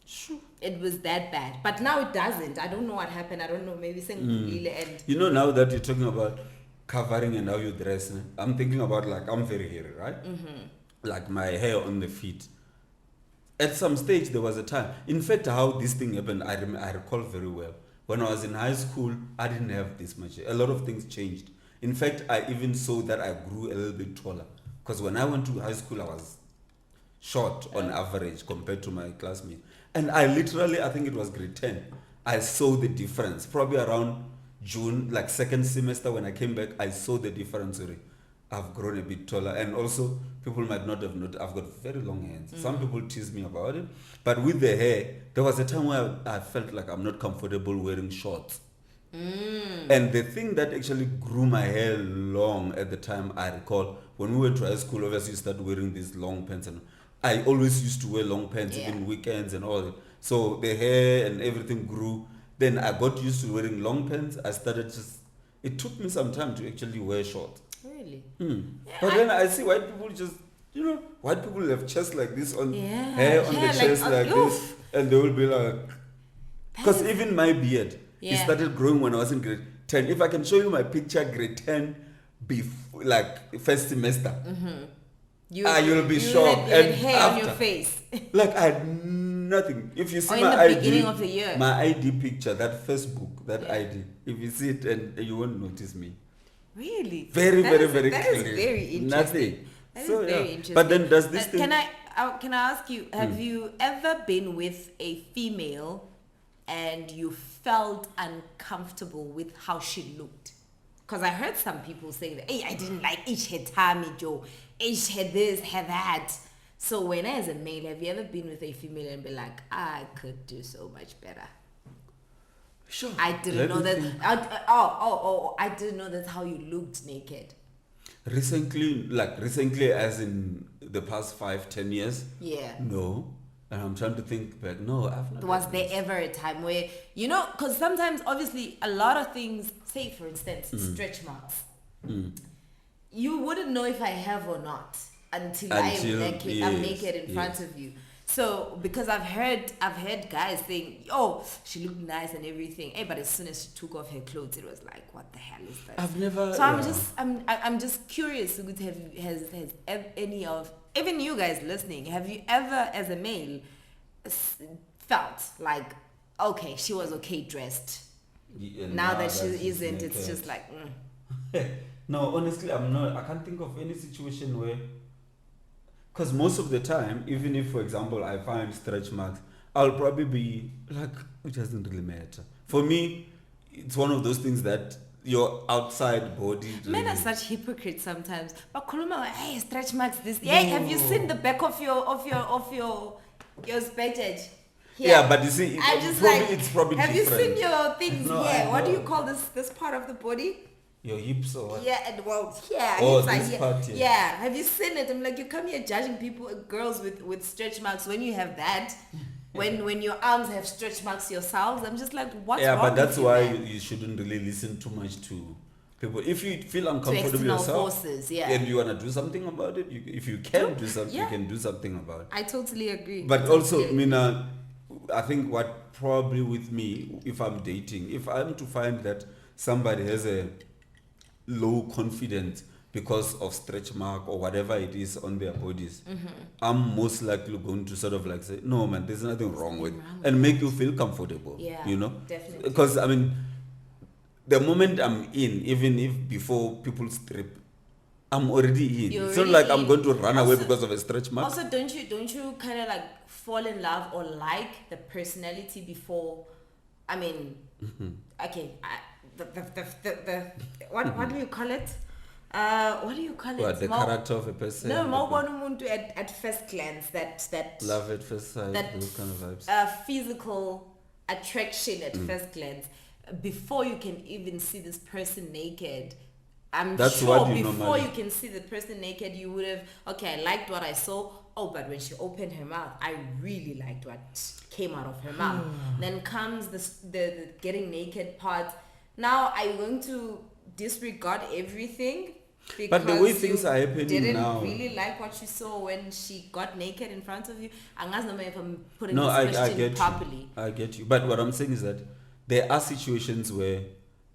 Sure. It was that bad, but now it doesn't. I don't know what happened. I don't know. Maybe and You know, now that you're talking about covering and how you dress, I'm thinking about, like, I'm very hairy, right? Like my hair on the feet. At some stage, there was a time. In fact, how this thing happened, I recall very well. When I was in high school, I didn't have this much. A lot of things changed. In fact, I even saw that I grew a little bit taller. Because when I went to high school, I was short on average compared to my classmates. And I think it was grade 10, I saw the difference. Probably around June, like second semester, when I came back, I saw the difference. I've grown a bit taller. And also, people might not have noticed, I've got very long hands. Some people tease me about it. But with the hair, there was a time where I felt like I'm not comfortable wearing shorts. And the thing that actually grew my hair long at the time, I recall, when we went to high school, obviously you start wearing these long pants. And I always used to wear long pants, even weekends and all that. So the hair and everything grew. Then I got used to wearing long pants. It took me some time to actually wear shorts. Really? Yeah, but then I see white people white people have chests like this hair on the chest like this. And they will be like, because even my beard, it started growing when I was in grade 10. If I can show you my picture, grade 10, like first semester, you'll be shocked. You had hair on your face. Like I had nothing. If you see or my in the ID, beginning of the year. my ID picture, that Facebook, that ID, if you see it, and you won't notice me. Really? Very, That very, is- very that clear. is very interesting. Nothing. That is So, very yeah. interesting. But then does this thing... Can I ask you, have you ever been with a female and you felt uncomfortable with how she looked? Because I heard some people saying that, hey, I didn't like each had tummy, Joe, each had this, had that. So when as a male, have you ever been with a female and be like, I could do so much better? Sure. I didn't know that. I didn't know that's how you looked naked. Recently, as in the past 5-10 years. Yeah. No. And I'm trying to think back. No, I've not. Was there ever a time where, you know, because sometimes obviously a lot of things, say for instance, stretch marks. You wouldn't know if I have or not until I am naked. Yes, I'm naked in front of you. So because I've heard guys saying, "Oh, she looked nice and everything." Hey, but as soon as she took off her clothes, it was like, "What the hell is that?" I've never. So I'm just curious. Has any of, even you guys listening, have you ever, as a male, felt like, okay, she was okay dressed? Yeah, now that she she's isn't, naked. it's just like. No, honestly, I'm not. I can't think of any situation where. Because most of the time, even if, for example, I find stretch marks, I'll probably be like, it doesn't really matter. For me, it's one of those things that your outside body. Men are such hypocrites sometimes. But Kuluma, hey, stretch marks this. No. Hey, have you seen the back of your spatted? Yeah, but you see, I'm just it's probably have different. You seen your things No, here? What do you call this part of the body? Your hips or what? Yeah, and well, yeah. Oh, hips this here. part, yeah. Have you seen it? I'm like, you come here judging people, girls with stretch marks when you have that. when your arms have stretch marks yourselves, I'm just like, what's wrong? Yeah, but that's with why you, you shouldn't really listen too much to people. If you feel uncomfortable to external yourself, forces, yeah, and you wanna do something about it, if you can do something, you can do something about it. I totally agree. But also, Mina, I think what probably with me, if I'm dating, if I'm to find that somebody has a low confidence because of stretch mark or whatever it is on their bodies, I'm most likely going to sort of like say, no man, there's nothing wrong with it, and make you feel comfortable. Yeah, you know, definitely. Because I mean, the moment I'm in, even if before people strip, I'm already in. It's not like I'm going to run away because of a stretch mark. Also, don't you kind of like fall in love or like the personality before? I mean, okay, the what do you call it? What do you call it? What, the character of a person? No, more at first glance. That love at first sight. Those kind of vibes. Physical attraction at first glance. Before you can even see this person naked, That's sure what you before normally... you can see the person naked, you would have, okay, I liked what I saw. Oh, but when she opened her mouth, I really liked what came out of her mouth. Then comes the getting naked part. Now, are you going to disregard everything? Because but the way things are happening now, didn't really like what you saw when she got naked in front of you. I'm not sure if I'm putting no, this I question get properly. you. I get you. But what I'm saying is that there are situations where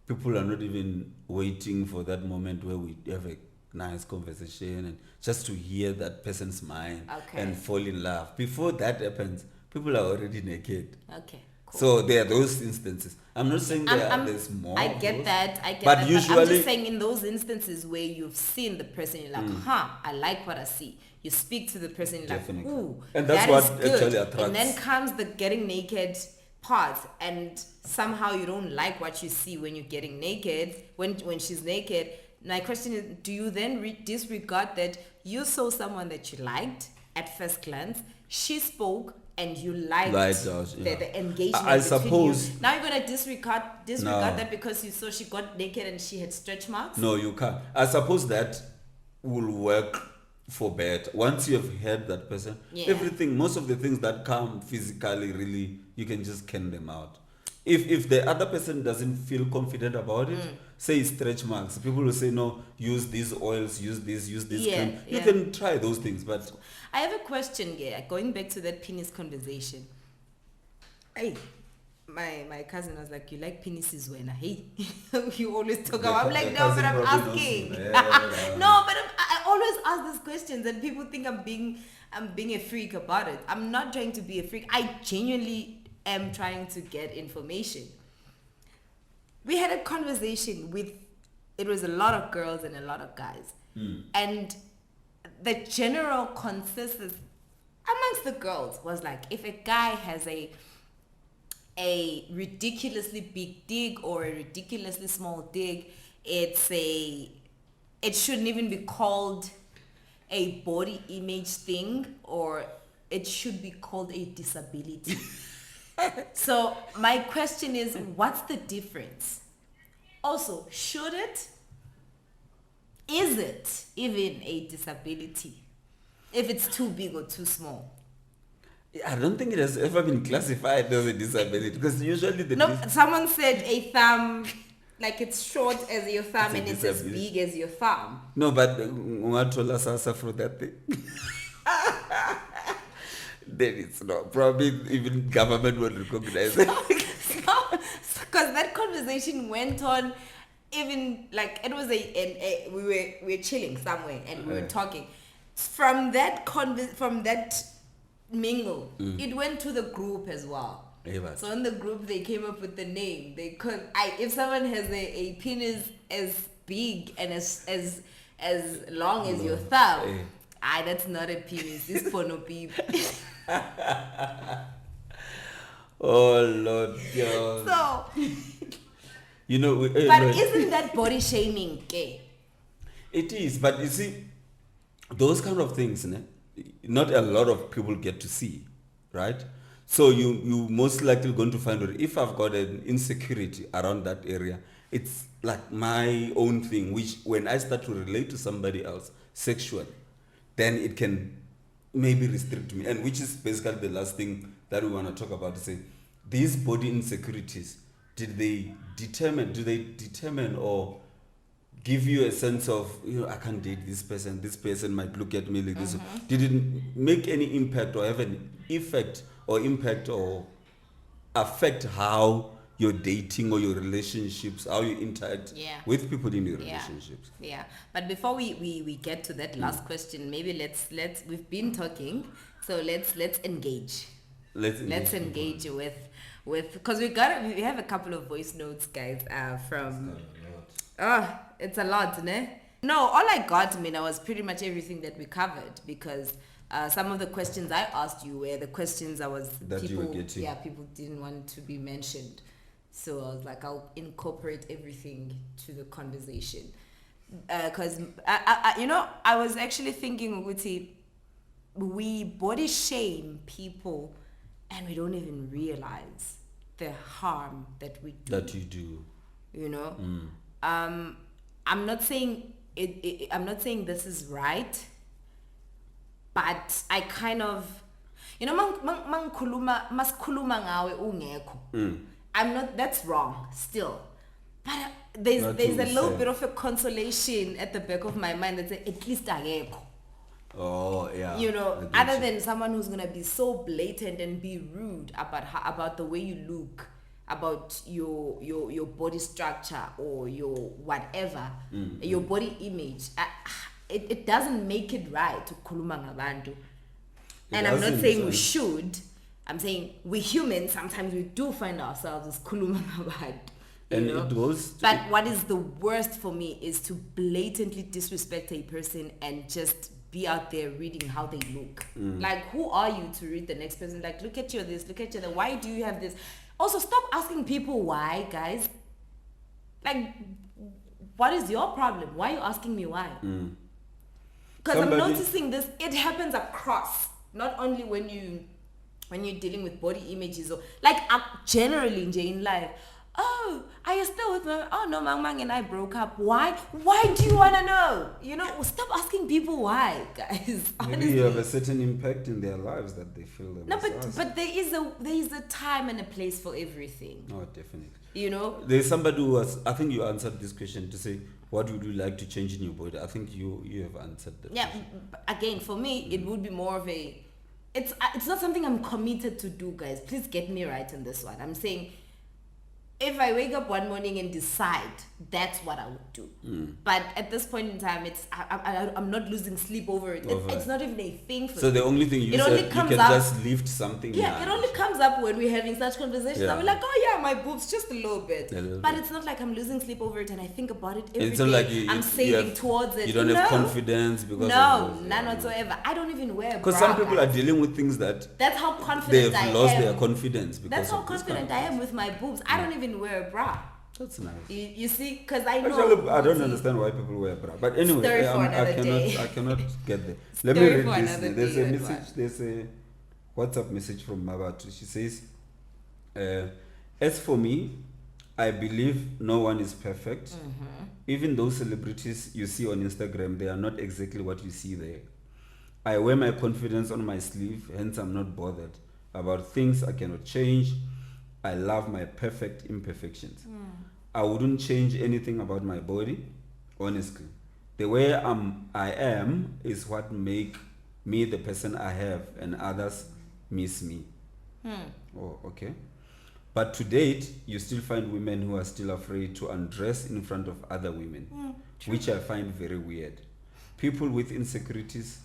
people are not even waiting for that moment where we have a nice conversation and just to hear that person's mind and fall in love. Before that happens, people are already naked. Okay. Cool. So there are those instances. I'm not saying there's more. I get that. But usually, I'm just saying in those instances where you've seen the person, you're like, I like what I see. You speak to the person, you're like, ooh, and that's what actually attracts. And then comes the getting naked part, and somehow you don't like what you see when you're getting naked, when she's naked. My question is, do you then disregard that you saw someone that you liked at first glance, she spoke, and you liked the engagement I between suppose you. Now you're going to disregard that because you saw she got naked and she had stretch marks? No, you can't. I suppose that will work for better. Once you have heard that person, everything, most of the things that come physically, really, you can just can them out. If the other person doesn't feel confident about it, say stretch marks, people will say, no, use these oils, use this cream. You can try those things, but... I have a question, going back to that penis conversation. Hey, my cousin was like, you like penises when hey, you always talk about. I'm like, no, but I'm asking. No, but I always ask these questions, and people think I'm being a freak about it. I'm not trying to be a freak. I genuinely am trying to get information. We had a conversation with, it was a lot of girls and a lot of guys, and the general consensus amongst the girls was like, if a guy has a a ridiculously big dig or a ridiculously small dig. It shouldn't even be called a body image thing, or it should be called a disability. So my question is, what's the difference? Also, is it even a disability if it's too big or too small? I don't think it has ever been classified as a disability, because usually someone said a thumb, like it's short as your thumb and it's as big as your thumb. No, but ungathola sasa for that thing. Then it's not. Probably even government would recognize it. Because that conversation went on, even like it was we were chilling somewhere and we were talking. From that mingle, it went to the group as well. So in the group they came up with the name. They could if someone has a penis as big and as long as your thumb, that's not a penis. This porno beep. Oh Lord God. So but isn't that body shaming gay? It is, but you see, those kind of things, not a lot of people get to see, right? So you most likely going to find out, if I've got an insecurity around that area, it's like my own thing, which when I start to relate to somebody else sexually, then it can maybe restrict me. And which is basically the last thing that we want to talk about, to say, these body insecurities, do they determine or give you a sense of, I can't date this person might look at me like this. Did it make any impact or have an effect or impact or affect how you're dating or your relationships, how you interact with people in your relationships? Yeah. But before we get to that last question, maybe let's we've been talking, so let's engage. Let's engage with because we have a couple of voice notes, guys, from it's a lot, ne? No, all I got, was pretty much everything that we covered, because some of the questions I asked you were the questions people didn't want to be mentioned. So I was like, I'll incorporate everything to the conversation. Because, I was actually thinking, Uguti, we body shame people and we don't even realize the harm that we do. That you do. I'm not saying I'm not saying this is right, but I kind of, masikhuluma ngawe ungekho. I'm not, that's wrong still. But there's a little bit of a consolation at the back of my mind that says, at least akekho. Oh, yeah. Other than someone who's going to be so blatant and be rude about the way you look, about your body structure or your whatever, your body image. It doesn't make it right to khuluma ngabantu. And I'm not saying we should. I'm saying we humans, sometimes we do find ourselves as khuluma ngabantu. It goes but what is the worst for me is to blatantly disrespect a person and just be out there reading how they look. Like, who are you to read the next person? Like, look at you this, look at you that. Why do you have this? Also, stop asking people why, guys. Like, what is your problem? Why are you asking me why? Because I'm noticing this. It happens across. Not only when you're dealing with body images, or like generally in life. Oh, are you still with me? Oh no, Mang and I broke up. Why? Why do you want to know? Stop asking people why, guys. Maybe honestly. you have a certain impact in their lives that they feel that. No, but there is a time and a place for everything. Oh, definitely. There's somebody who I think you answered this question to say, what would you like to change in your body? I think you have answered that. Yeah, again, for me, it would be more of a. It's not something I'm committed to do, guys. Please get me right on this one. I'm saying, if I wake up one morning and decide, that's what I would do. But at this point in time, I'm not losing sleep over it. It's not even a thing for me. So the only thing you said, you can just lift something. Yeah, it only comes up when we're having such conversations. Yeah. I'm like, oh yeah, my boobs, just a little bit. But it's not like I'm losing sleep over it and I think about it every it's day. Not like I'm saving towards it. You don't have confidence because none whatsoever. I don't even wear a bra. Because some people are dealing with things that's how confident they've lost their confidence. That's how confident I am with my boobs. I don't even wear a bra. That's nice. You see, because I know. Actually, I don't understand why people wear bra. But anyway, I cannot get there. Let me read this. There's a message. There's a WhatsApp message from Mabatu. She says, as for me, I believe no one is perfect. Even those celebrities you see on Instagram, they are not exactly what you see there. I wear my confidence on my sleeve, hence I'm not bothered about things I cannot change. I love my perfect imperfections. I wouldn't change anything about my body, honestly. The way I am is what make me the person I have, and others miss me. Oh, okay. But to date, you still find women who are still afraid to undress in front of other women, which I find very weird. People with insecurities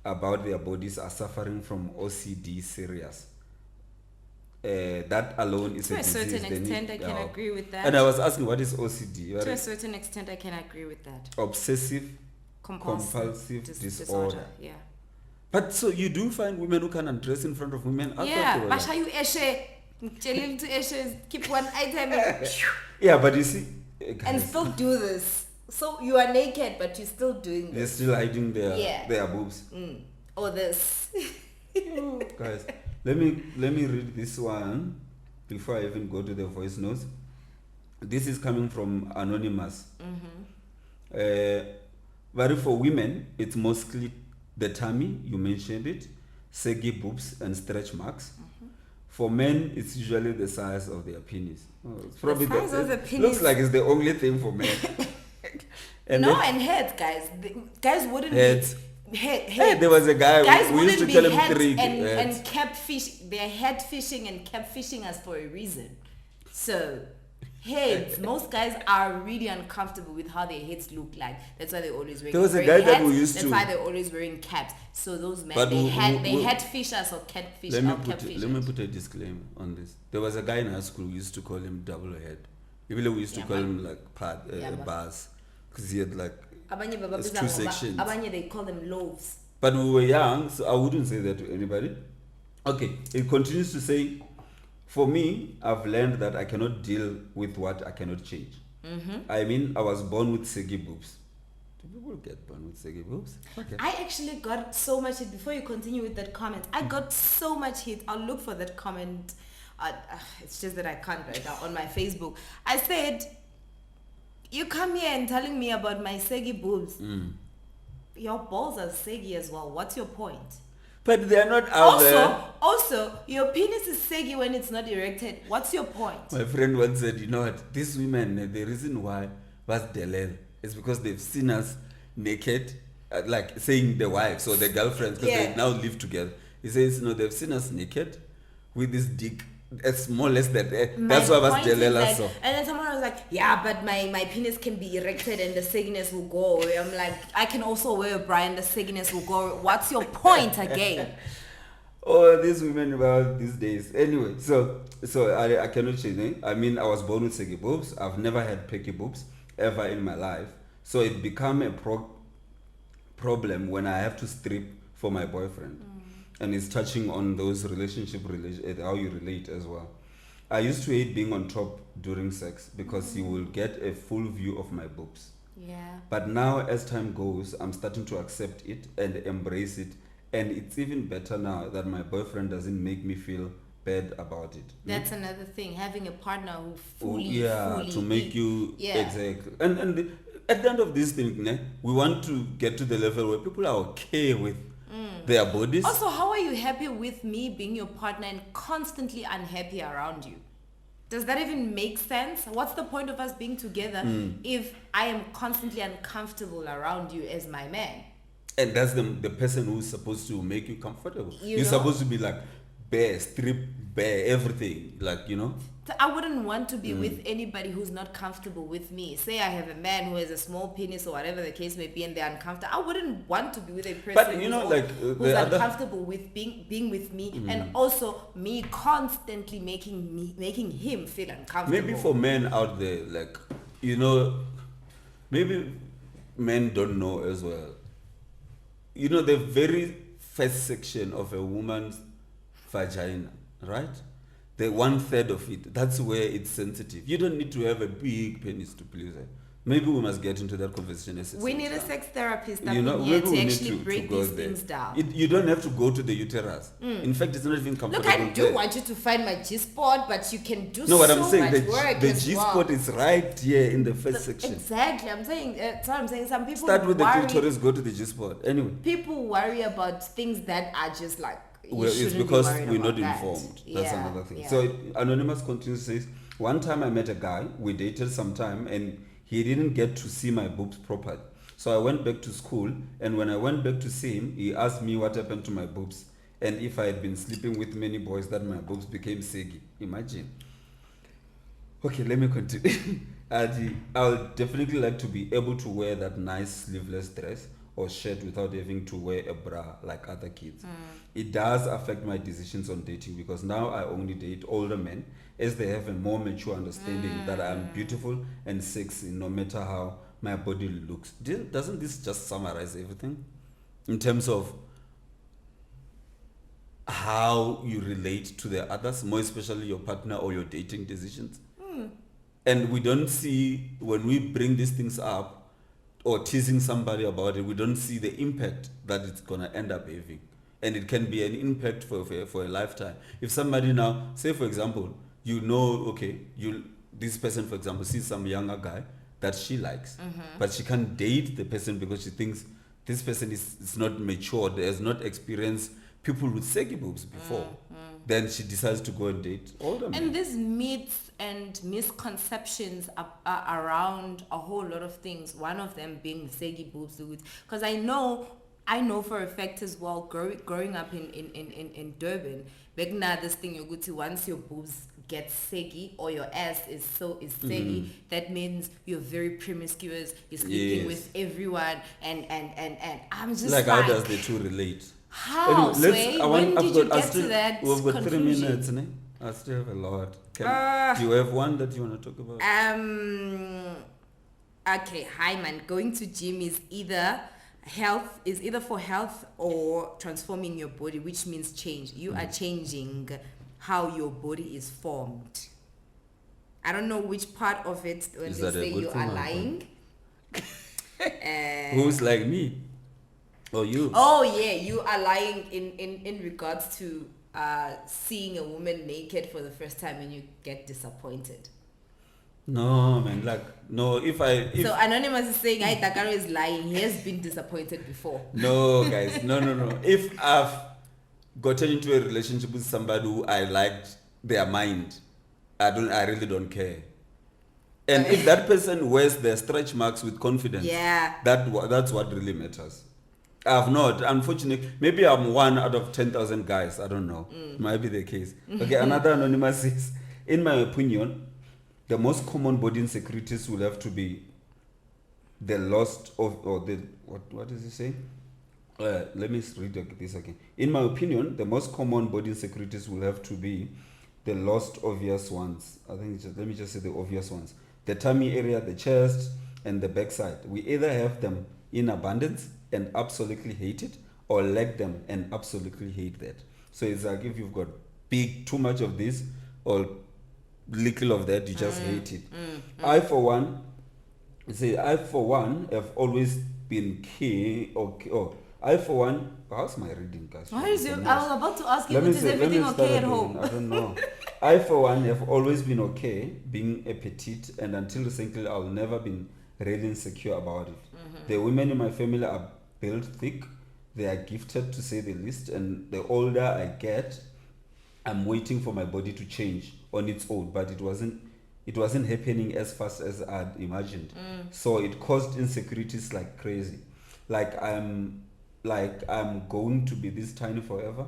about their bodies are suffering from OCD serious. That alone is to a certain extent I can agree with that. And I was asking, what is OCD? To a certain extent I can agree with that. Obsessive compulsive disorder. Yeah. But so you do find women who can undress in front of women? Yeah, but you keep one item yeah, but you see, and still do this. So you are naked but you're still doing this. They're still hiding their boobs. Or this. Oh, guys, let me read this one before I even go to the voice notes. This is coming from Anonymous. But for women, it's mostly the tummy, you mentioned it, saggy boobs and stretch marks. For men, it's usually the size of their penis. Oh, it's probably the size of the penis. Looks like it's the only thing for men. And heads, guys. Guys wouldn't heads. Head. Hey, there was a guy guys we used to tell him three and kept they're head fishing and kept fishing us for a reason. So heads, most guys are really uncomfortable with how their heads look like. That's why they're always wearing. There was a guy that we used to. That's why they're always wearing caps. So those men, they head fish us or catfish. Let me put a disclaimer on this. There was a guy in high school we used to call him double head. Even we used to call him like bars because he had like. Two sections. They call them loaves. But we were young, so I wouldn't say that to anybody. Okay, it continues to say, for me, I've learned that I cannot deal with what I cannot change. I mean, I was born with saggy boobs. Do people get born with saggy boobs? Okay. I actually got so much hate. Before you continue with that comment, I got so much hate. I'll look for that comment. It's just that I can't right now on my Facebook. I said, you come here and telling me about my saggy boobs. Your balls are saggy as well. What's your point? But they're not out there. Also, your penis is saggy when it's not erected. What's your point? My friend once said, you know what? These women, the reason why was delay is because they've seen us naked, like saying the wives or the girlfriends, because they now live together. He says, no, they've seen us naked with this dick. It's more or less that. That's why I was jealous. And then someone was like, yeah, but my penis can be erected and the sagginess will go away. I'm like, I can also wear a bra and the sagginess will go away. What's your point again? Oh, these women about these days. Anyway, so I cannot change it. I mean, I was born with saggy boobs. I've never had pecky boobs ever in my life. So it became a problem when I have to strip for my boyfriend. And it's touching on those how you relate as well. I used to hate being on top during sex because you will get a full view of my boobs. Yeah. But now as time goes, I'm starting to accept it and embrace it. And it's even better now that my boyfriend doesn't make me feel bad about it. That's another thing, having a partner who fully to make you exactly. And at the end of this thing, we want to get to the level where people are okay with their bodies. Also, how are you happy with me being your partner and constantly unhappy around you? Does that even make sense? What's the point of us being together if I am constantly uncomfortable around you as my man? And that's the person who's supposed to make you comfortable. You're supposed to be like bare, strip bare, everything. Like, you know. So I wouldn't want to be with anybody who's not comfortable with me. Say I have a man who has a small penis or whatever the case may be, and they're uncomfortable. I wouldn't want to be with a person But you know, who's uncomfortable with being with me, and also me constantly making him feel uncomfortable. Maybe for men out there, like, you know, maybe men don't know as well. You know, the very first section of a woman's vagina, right? The 1/3 of it, that's where it's sensitive. You don't need to have a big penis to please her. Maybe we must get into that conversation. We need a sex therapist you know, here to we actually need break go these there. things down. You don't have to go to the uterus. In fact, it's not even comfortable. Look, I do want you to find my G-spot, but you can do no, what so I'm saying, much work the as G-spot well. is right here in the first section. Exactly. I'm saying, that's what I'm saying. Some people Start with the worry, clitoris, go to the G-spot. Anyway. people worry about things that are just like, you Well, it's shouldn't be because worried we're about not that. informed. That's Yeah, another thing. yeah. So Anonymous continues, says, one time I met a guy, we dated some time, and he didn't get to see my boobs properly. So I went back to school, and when I went back to see him, he asked me what happened to my boobs, and if I had been sleeping with many boys that my boobs became saggy. Imagine. Okay, let me continue. I would definitely like to be able to wear that nice sleeveless dress or shirt without having to wear a bra like other kids. It does affect my decisions on dating because now I only date older men as they have a more mature understanding that I'm beautiful and sexy no matter how my body looks. Doesn't this just summarize everything in terms of how you relate to the others, more especially your partner or your dating decisions? And we don't see, when we bring these things up or teasing somebody about it, we don't see the impact that it's going to end up having. And it can be an impact for a lifetime. If somebody now, say for example, you know, okay, this person, for example, sees some younger guy that she likes, but she can't date the person because she thinks this person is not matured, has not experienced people with saggy boobs before. Then she decides to go and date older men. And these myths and misconceptions are around a whole lot of things. One of them being saggy boobs. Because I know for a fact as well, growing up in Durban, this thing you go to, once your boobs get saggy or your ass is saggy, that means you're very promiscuous, you're sleeping with everyone, and I'm just like, how does the two relate? How? Anyway, when did you get to that We've got conclusion? 3 minutes, ne? I still have a lot. Do you have one that you want to talk about? Okay, hi man. Going to gym is either for health or transforming your body, which means change. You are changing how your body is formed. I don't know which part of it when they say you are lying. Who's like me? Or you? Oh yeah, you are lying in regards to seeing a woman naked for the first time and you get disappointed. No man, if so Anonymous is saying Dakaro is lying. He has been disappointed before. No guys, no. If I've gotten into a relationship with somebody who I liked their mind, I really don't care. And if that person wears their stretch marks with confidence, that's what really matters. I've not, unfortunately. Maybe I'm 1 out of 10,000 guys. I don't know. Might be the case. Okay, another Anonymous says, in my opinion, the most common body insecurities will have to be the loss of, or the, what does he say? Let me read this again. In my opinion, the most common body insecurities will have to be the lost obvious ones. I think let me just say the obvious ones. The tummy area, the chest, and the backside. We either have them in abundance and absolutely hate it, or lack them and absolutely hate that. So it's like if you've got too much of this or little of that, you just hate it. I for one have always been how's my reading, guys? I was about to ask you, is everything let me okay at home? I don't know. I for one have always been okay being a petite, and until recently I've never been really insecure about it. The women in my family are built thick, they are gifted to say the least, and the older I get, I'm waiting for my body to change on its own, but it wasn't happening as fast as I'd imagined. So it caused insecurities like crazy. Like I'm going to be this tiny forever.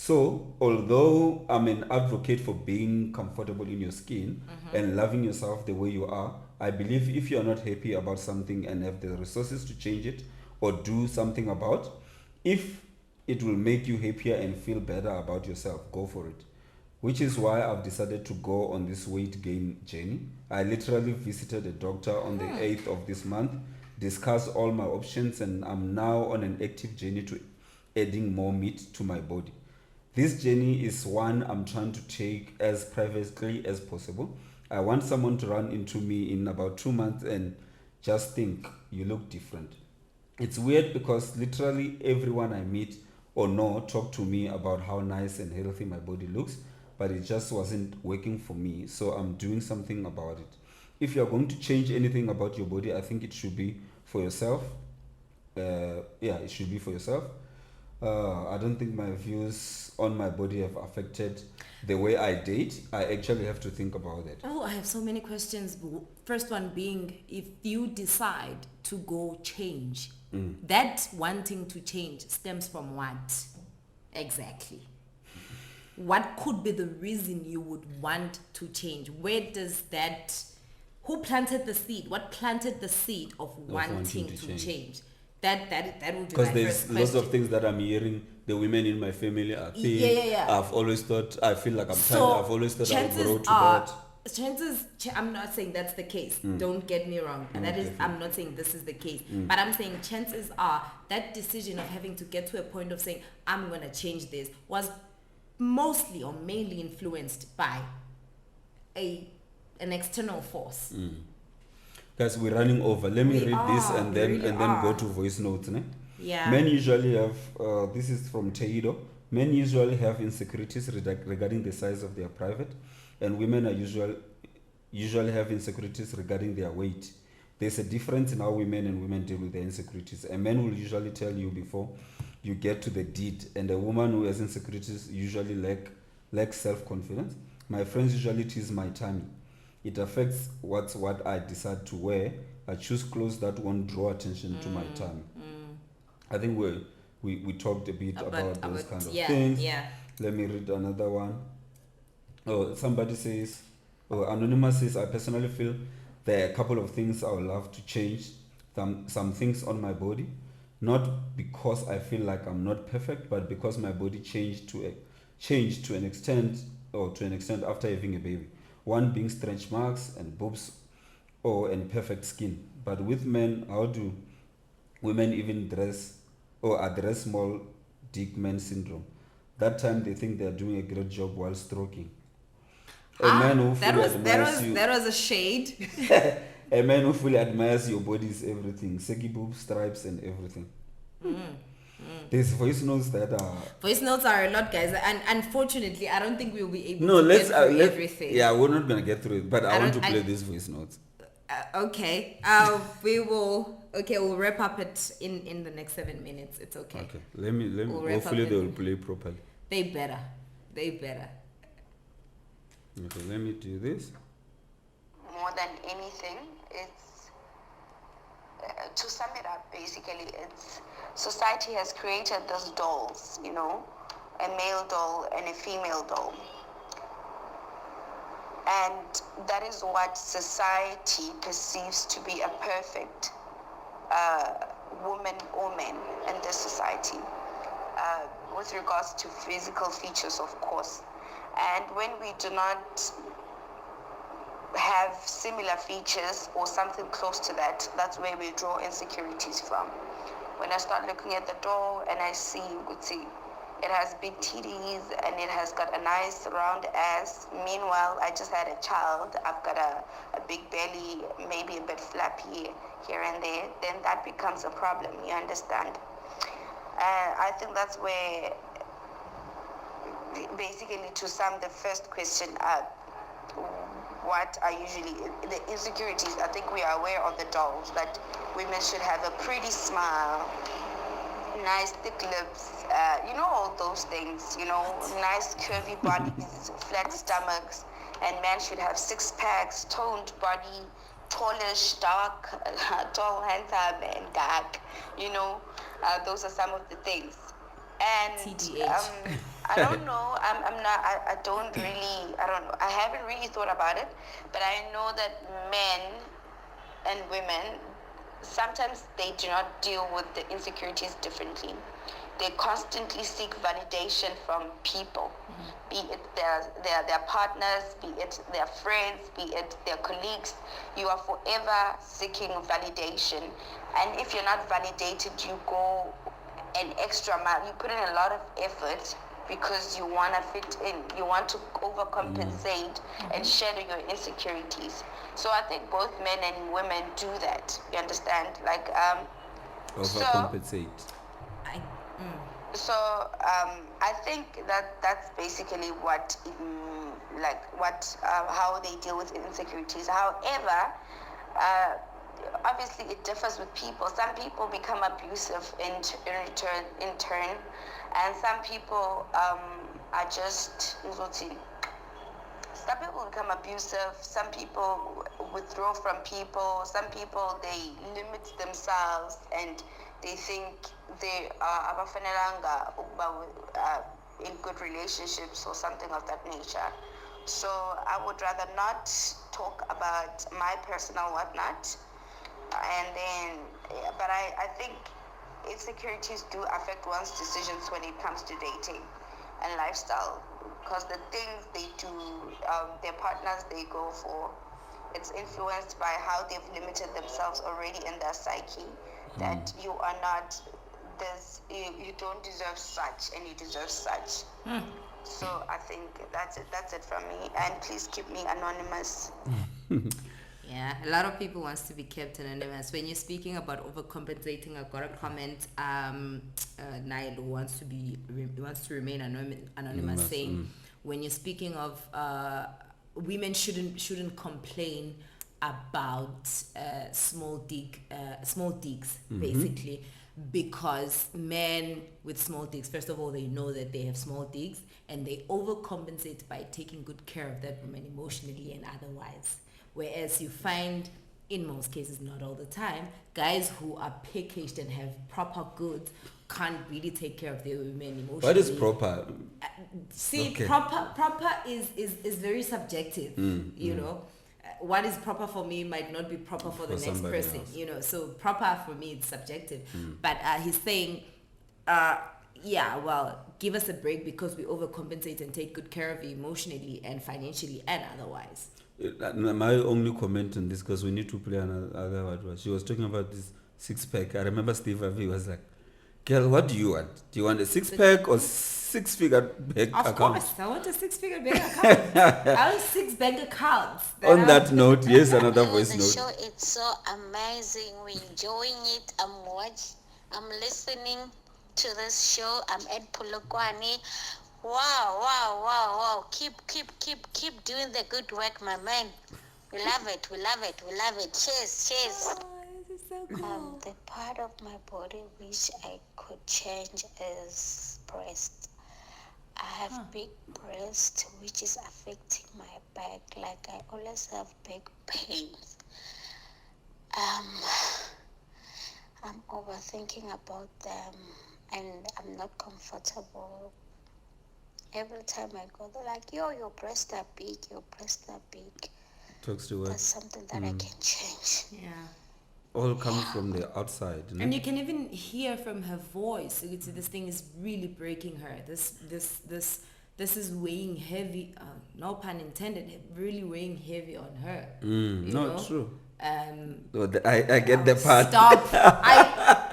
So, although I'm an advocate for being comfortable in your skin and loving yourself the way you are, I believe if you're not happy about something and have the resources to change it or do something about, if it will make you happier and feel better about yourself, go for it. Which is why I've decided to go on this weight gain journey. I literally visited a doctor on the 8th of this month, discussed all my options, and I'm now on an active journey to adding more meat to my body. This journey is one I'm trying to take as privately as possible. I want someone to run into me in about 2 months and just think, you look different. It's weird because literally everyone I meet or know talk to me about how nice and healthy my body looks, but it just wasn't working for me, so I'm doing something about it. If you're going to change anything about your body, I think it should be for yourself. It should be for yourself. I don't think my views on my body have affected the way I date. I actually have to think about that. Oh, I have so many questions. First one being, if you decide to go change, that wanting to change stems from what exactly? What could be the reason you would want to change? Where does that, who planted the seed? What planted the seed of wanting to change? That would be because my there's first question. lots of things that I'm hearing. The women in my family are thin. Yeah. I've always thought, I feel like I'm tiny. I've always thought I'll grow to that. I'm not saying that's the case. Don't get me wrong. And that is, Definitely. I'm not saying this is the case. But I'm saying chances are that decision of having to get to a point of saying, I'm going to change this, was mostly or mainly influenced by an external force. Guys, we're running over. Let me We read this are, and we then really go are. to voice notes. Ne? Yeah. Men usually have, this is from Teido, men usually have insecurities regarding the size of their private, and women are usually have insecurities regarding their weight. There's a difference in how women and women deal with their insecurities. A man will usually tell you before you get to the deed, and a woman who has insecurities usually lacks self-confidence. My friends usually tease my tummy. It affects what I decide to wear. I choose clothes that won't draw attention to my tummy. I think we talked a bit about those kind of things. Yeah. Let me read another one. Oh, somebody says, Anonymous says, I personally feel there are a couple of things I would love to change. Some things on my body, not because I feel like I'm not perfect, but because my body changed to an extent after having a baby. One being stretch marks and boobs and perfect skin. But with men, how do women even address small dick man syndrome? That time they think they're doing a great job while stroking. Man who fully admires you. That was a shade. A man who fully admires your body is everything. Segi boobs, stripes, and everything. There's voice notes that are... Voice notes are a lot, guys. And unfortunately, I don't think we'll be able to get through everything. Yeah, we're not going to get through it. But I want to play these voice notes. Okay. We'll wrap up it in the next 7 minutes. It's okay. Okay. Let me. Hopefully they will play properly. They better. Okay, let me do this. More than anything, it's to sum it up, basically, it's society has created these dolls, a male doll and a female doll. And that is what society perceives to be a perfect woman or man in this society, with regards to physical features, of course. And when we do not have similar features or something close to that, that's where we draw insecurities from. When I start looking at the doll and I see, it has big titties and it has got a nice round ass. Meanwhile, I just had a child. I've got a big belly, maybe a bit flappy here and there. Then that becomes a problem, you understand? I think that's where, basically, to sum the first question up, what are usually the insecurities? I think we are aware of the dolls, that women should have a pretty smile, nice thick lips, all those things, nice curvy bodies, flat stomachs, and men should have six packs, toned body, tallish, dark, tall, handsome, and dark, those are some of the things. And TDH. I don't know. I'm not. I don't really. I don't know. I haven't really thought about it, but I know that men and women sometimes they do not deal with the insecurities differently. They constantly seek validation from people, be it their partners, be it their friends, be it their colleagues. You are forever seeking validation, and if you're not validated, you go an extra mile. You put in a lot of effort because you want to fit in. You want to overcompensate and shadow your insecurities. So I think both men and women do that. You understand? Like Overcompensate. I think that's basically what how they deal with insecurities. However, obviously it differs with people. Some people become abusive in turn, and some people are just some people become abusive, some people withdraw from people, some people they limit themselves and they think they are abafanelanga in good relationships or something of that nature. So I would rather not talk about my personal whatnot. And then, but I think insecurities do affect one's decisions when it comes to dating and lifestyle, because the things they do, their partners they go for, it's influenced by how they've limited themselves already in their psyche, that you are not this, you don't deserve such and you deserve such. So I think that's it from me, and please keep me anonymous. Yeah, a lot of people wants to be kept anonymous. When you're speaking about overcompensating, I got a comment. Nailo wants to remain anonymous, saying when you're speaking of women shouldn't complain about small digs, basically, because men with small digs, first of all, they know that they have small digs and they overcompensate by taking good care of that woman emotionally and otherwise. Whereas you find, in most cases, not all the time, guys who are packaged and have proper goods can't really take care of their women emotionally. What is proper? Proper is very subjective, you know. What is proper for me might not be proper for the next person, else. You know. So proper for me, it's subjective. But he's saying, give us a break because we overcompensate and take good care of you emotionally and financially and otherwise. My only comment on this, because we need to play another one. She was talking about this 6-pack. I remember Steve Harvey was like, "Girl, what do you want? Do you want a 6-pack or 6-figure bank account?" Of course, I want a 6-figure bank account. I want 6 bank accounts. On that note, yes, another voice note. The show, it's so amazing. We're enjoying it. I'm listening to this show. I'm at Pulukwani. Wow. Keep doing the good work, my man. We love it. Cheers. Oh, this is so cool. The part of my body which I could change is breast. I have big breast which is affecting my back. Like I always have back pains. I'm overthinking about them and I'm not comfortable. Every time I go, they're like, "Yo, your breasts are big. Talks to her. That's something that I can change. Yeah. All comes from the outside. And you can even hear from her voice. You can see this thing is really breaking her. This is weighing heavy. No pun intended. Really weighing heavy on her. Not true. I get the part. Stop.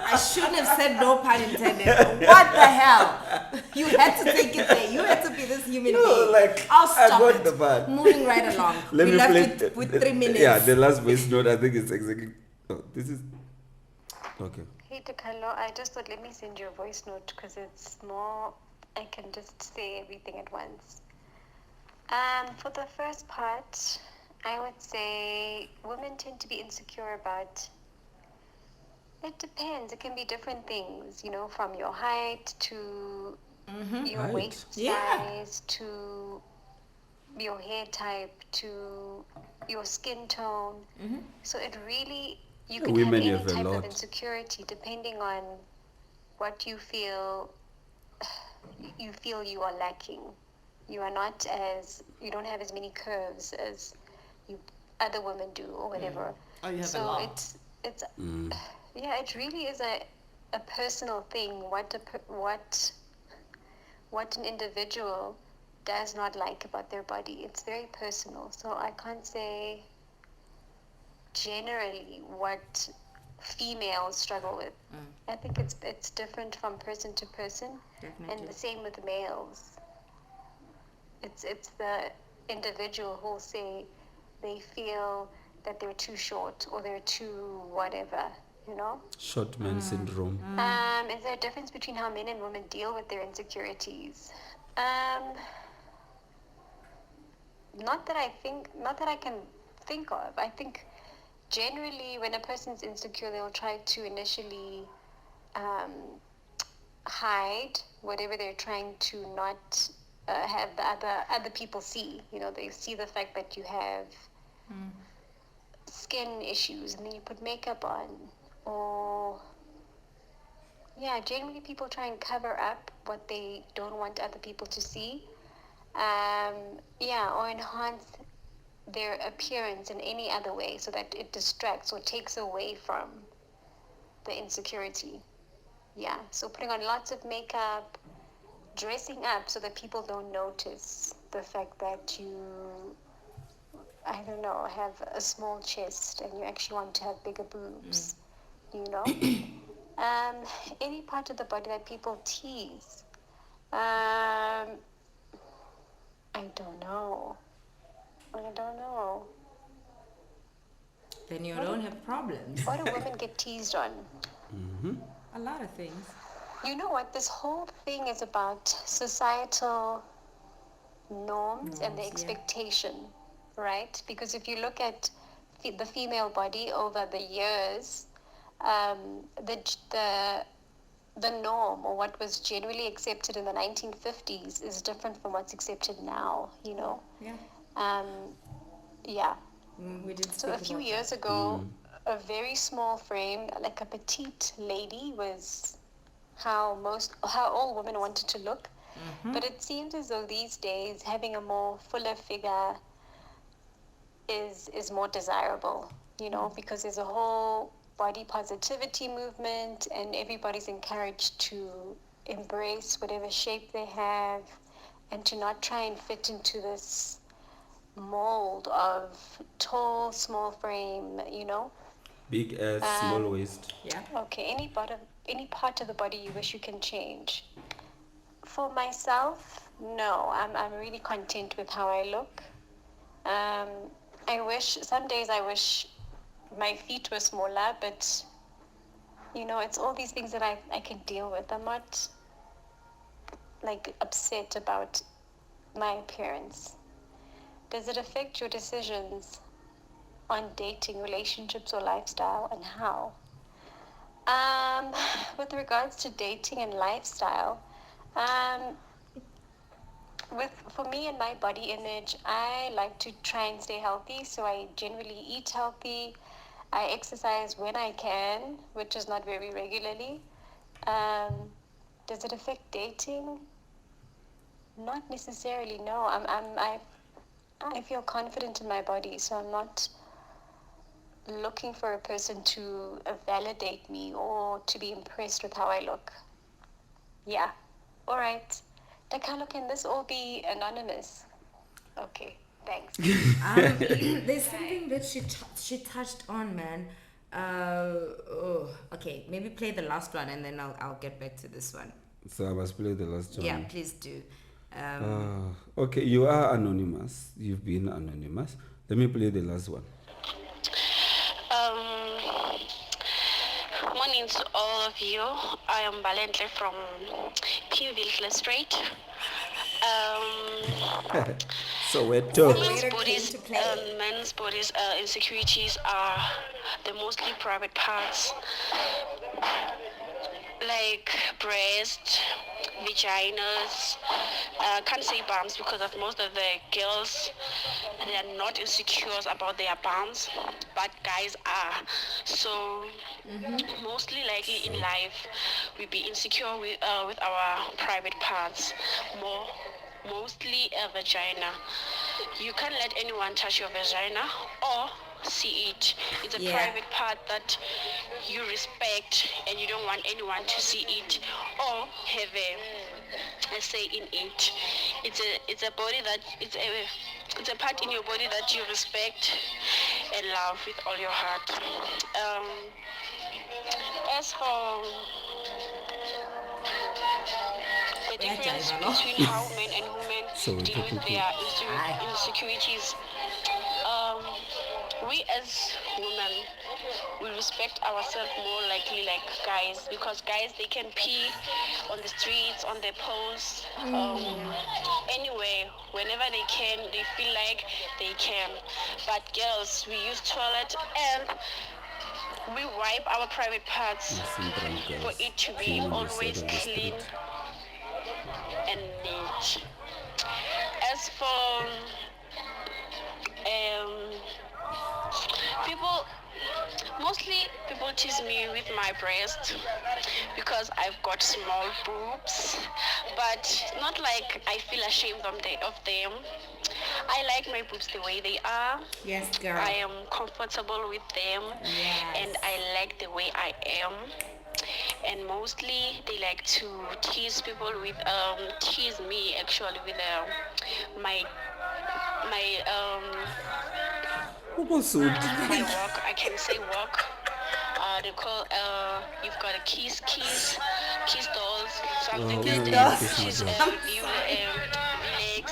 I shouldn't have said no pun intended. What the hell? You had to take it there. You had to be this human being. I'll stop I got it. the part. Moving right along. Let me play with 3 minutes. Yeah, the last voice note, I think it's exactly. Oh, this is okay. Hey Takalo, I just thought let me send you a voice note because it's more, I can just say everything at once. For the first part, I would say women tend to be insecure about, it depends. It can be different things, you know, from your height to your Height. waist size to your hair type to your skin tone. So it really, you can Women have have any a type lot. of insecurity depending on what you feel you feel you are lacking. You are not as, you don't have as many curves as you other women do or whatever. Oh, you have a so lot. it's yeah, it really is a personal thing. What an individual does not like about their body. It's very personal. So I can't say generally what females struggle with. I think it's different from person to person. Definitely. And the same with males. It's the individual who'll say they feel that they're too short or they're too whatever, you know? Short man syndrome. Is there a difference between how men and women deal with their insecurities? Not that I can think of. I think generally when a person's insecure, they'll try to initially hide whatever they're trying to not have the other people see. You know, they see the fact that you have skin issues and then you put makeup on, or yeah, generally people try and cover up what they don't want other people to see, or enhance their appearance in any other way so that it distracts or takes away from the insecurity. Yeah, so putting on lots of makeup, dressing up so that people don't notice the fact that you, I don't know, have a small chest and you actually want to have bigger boobs, you know? Any part of the body that people tease. I don't know. Then you don't have problems. What do women get teased on? A lot of things. You know what? This whole thing is about societal norms and the expectation, right? Because if you look at the female body over the years, the norm or what was generally accepted in the 1950s is different from what's accepted now, you know? Yeah. Yeah. We did So a few years ago, a very small frame, like a petite lady, was how all women wanted to look. But it seems as though these days having a more fuller figure is more desirable, you know, because there's a whole body positivity movement and everybody's encouraged to embrace whatever shape they have and to not try and fit into this mold of tall, small frame, you know. Big ass, small waist. Yeah. Okay, any part of the body you wish you can change. For myself, no, I'm really content with how I look. Some days I wish my feet were smaller, but you know, it's all these things that I can deal with. I'm not like upset about my appearance. Does it affect your decisions on dating, relationships, or lifestyle, and how? With regards to dating and lifestyle, for me and my body image, I like to try and stay healthy, so I generally eat healthy. I exercise when I can, which is not very regularly. Does it affect dating? Not necessarily, no. I feel confident in my body, so I'm not looking for a person to validate me or to be impressed with how I look. Yeah. All right. Dakalo, can this all be anonymous? Okay, thanks. There's something that she touched on, man. Okay, maybe play the last one and then I'll get back to this one. So I must play the last one. Yeah, please do. Okay, you are anonymous. You've been anonymous. Let me play the last one. Morning to all of you. I am Balentle from Pimville Strait. So we're talking. Men's bodies, insecurities are the mostly private parts like breast, vaginas. Can't say bumps because of most of the girls, they are not insecure about their bumps, but guys are. So mostly likely in life, we be insecure with our private parts. Mostly a vagina. You can't let anyone touch your vagina or see it. It's a private part that you respect and you don't want anyone to see it or have a say in it. It's a body that it's a part in your body that you respect and love with all your heart. As for the difference between how men and women deal with their insecurities. We as women, we respect ourselves more likely like guys, because guys, they can pee on the streets, on their poles, anywhere, whenever they can, they feel like they can. But girls, we use toilet and we wipe our private parts for it to be always clean and neat. As for people tease me with my breast because I've got small boobs, but not like I feel ashamed of them. I like my boobs the way they are. Yes, girl. I am comfortable with them, and I like the way I am. And mostly they like to tease me actually with my my walk. I can say walk. They call you've got a kiss dolls, something like that. Kiss legs,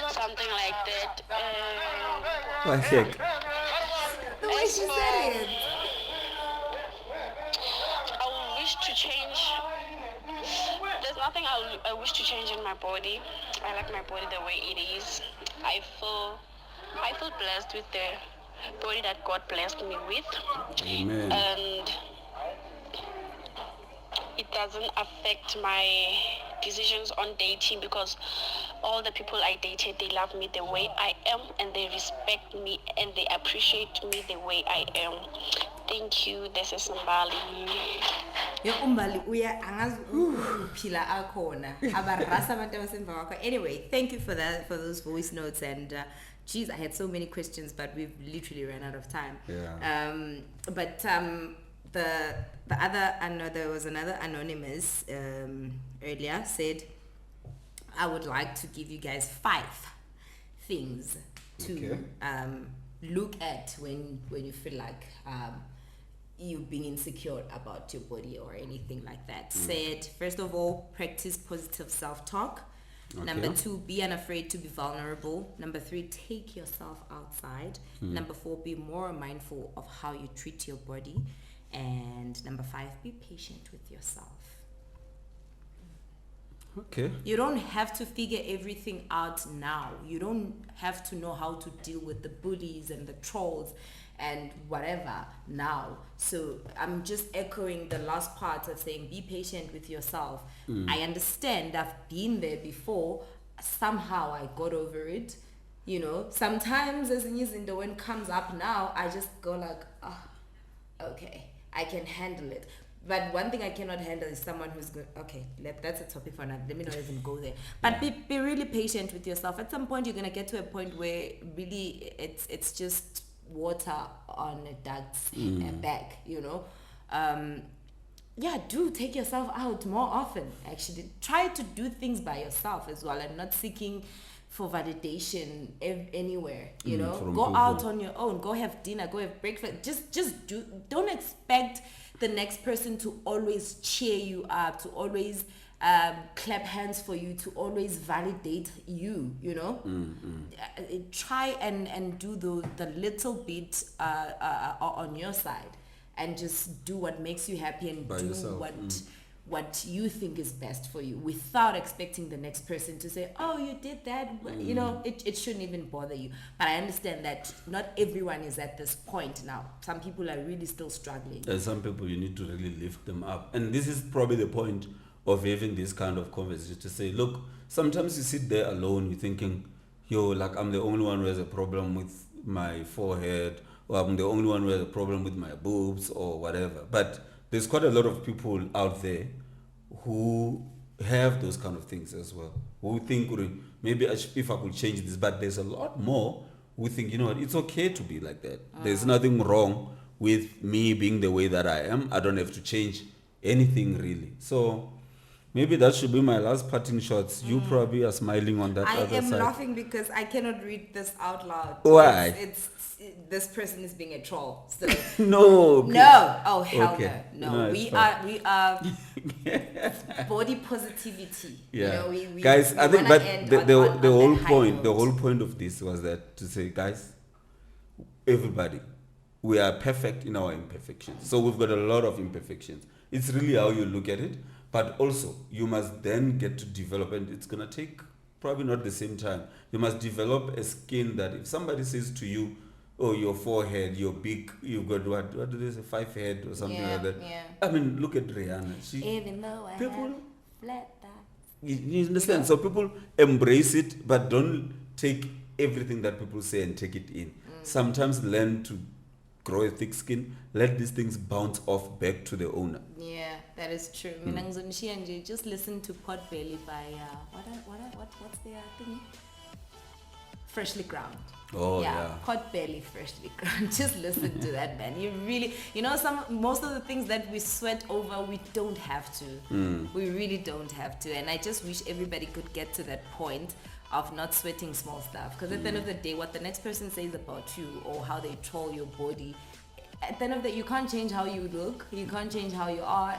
something like that. The way she said it. I wish to change. There's nothing I wish to change in my body. I like my body the way it is. I feel blessed with the body that God blessed me with. Amen. And it doesn't affect my decisions on dating, because all the people I dated, they love me the way I am, and they respect me and they appreciate me the way I am. Thank you. This is Mbali. Anyway, thank you for that, for those voice notes. And geez, I had so many questions, but we've literally ran out of time. The other, there was another anonymous earlier said, I would like to give you guys 5 things to look at when you feel like you've been insecure about your body or anything like that. Said, first of all, practice positive self-talk. Number 2, be unafraid to be vulnerable. Number 3, take yourself outside. Number 4, be more mindful of how you treat your body. And number 5, be patient with yourself. Okay. You don't have to figure everything out now. You don't have to know how to deal with the bullies and the trolls and whatever now. So I'm just echoing the last part of saying be patient with yourself. I understand, I've been there before. Somehow I got over it. You know, sometimes as in the when it comes up now, I just go like, okay, I can handle it. But one thing I cannot handle is someone who's good. Okay, that's a topic for another. Let me not even go there. But be really patient with yourself. At some point, you're gonna get to a point where really it's just water on a duck's back. You know, do take yourself out more often. Actually, try to do things by yourself as well, and not seeking for validation anywhere. You know, go out on your own. Go have dinner. Go have breakfast. Just do. Don't expect the next person to always cheer you up, to always clap hands for you, to always validate you, you know. Try and do the little bit on your side, and just do what makes you happy, and by do yourself. what you think is best for you without expecting the next person to say, oh, you did that. You know, it shouldn't even bother you. But I understand that not everyone is at this point now. Some people are really still struggling. And some people, you need to really lift them up. And this is probably the point of having this kind of conversation, to say, look, sometimes you sit there alone, you're thinking, yo, like I'm the only one who has a problem with my forehead, or I'm the only one who has a problem with my boobs, or whatever. But there's quite a lot of people out there who have those kind of things as well, who think, maybe if I could change this. But there's a lot more who think, you know what, it's okay to be like that. There's nothing wrong with me being the way that I am. I don't have to change anything really. So maybe that should be my last parting shots. You probably are smiling on that other side. I am laughing because I cannot read this out loud. Why? It's this person is being a troll. So No. no. Oh hell Okay. no. No, No, it's we are body positivity. Yeah. You know, we guys, I think, wanna but end the on whole that high point, the note. whole point of this was that to say, guys, everybody, we are perfect in our imperfections. So we've got a lot of imperfections. It's really how you look at it. But also, you must then get to develop, and it's going to take probably not the same time. You must develop a skin that if somebody says to you, oh, your forehead, you're big, you've got what do they say, 5 head or something like that. Yeah. I mean, look at Rihanna. Even though I people, have flat thighs. you understand? So people embrace it, but don't take everything that people say and take it in. Sometimes learn to grow a thick skin. Let these things bounce off back to the owner. Yeah, that is true. Mina ngizonishia nje, just listen to Pot Belly by what's their thing? Freshly Ground. Oh yeah. Pot Belly, Freshly Ground. Just listen to that, man. You really, most of the things that we sweat over, we don't have to. We really don't have to. And I just wish everybody could get to that point of not sweating small stuff. Because at the end of the day, what the next person says about you or how they troll your body, at the end of the day, you can't change how you look. You can't change how you are.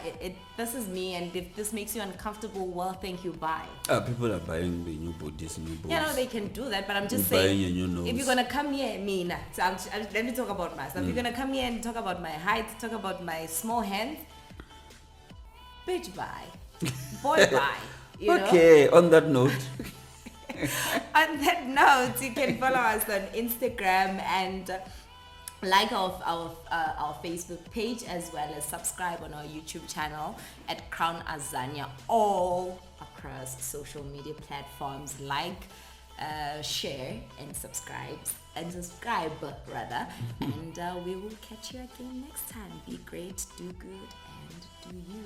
This is me, and if this makes you uncomfortable, well, thank you, bye. People are buying the new bodies, new bones. Yeah, no, they can do that, but I'm just Buying saying, a new nose. if you're gonna come here, let me talk about myself. If you're gonna come here and talk about my height, talk about my small hands, bitch, bye. Boy, bye. You know? Okay, on that note. On that note, you can follow us on Instagram and like our Facebook page, as well as subscribe on our YouTube channel at Crown Azania, all across social media platforms. Like, share and subscribe rather, and we will catch you again next time. Be great, do good, and do you.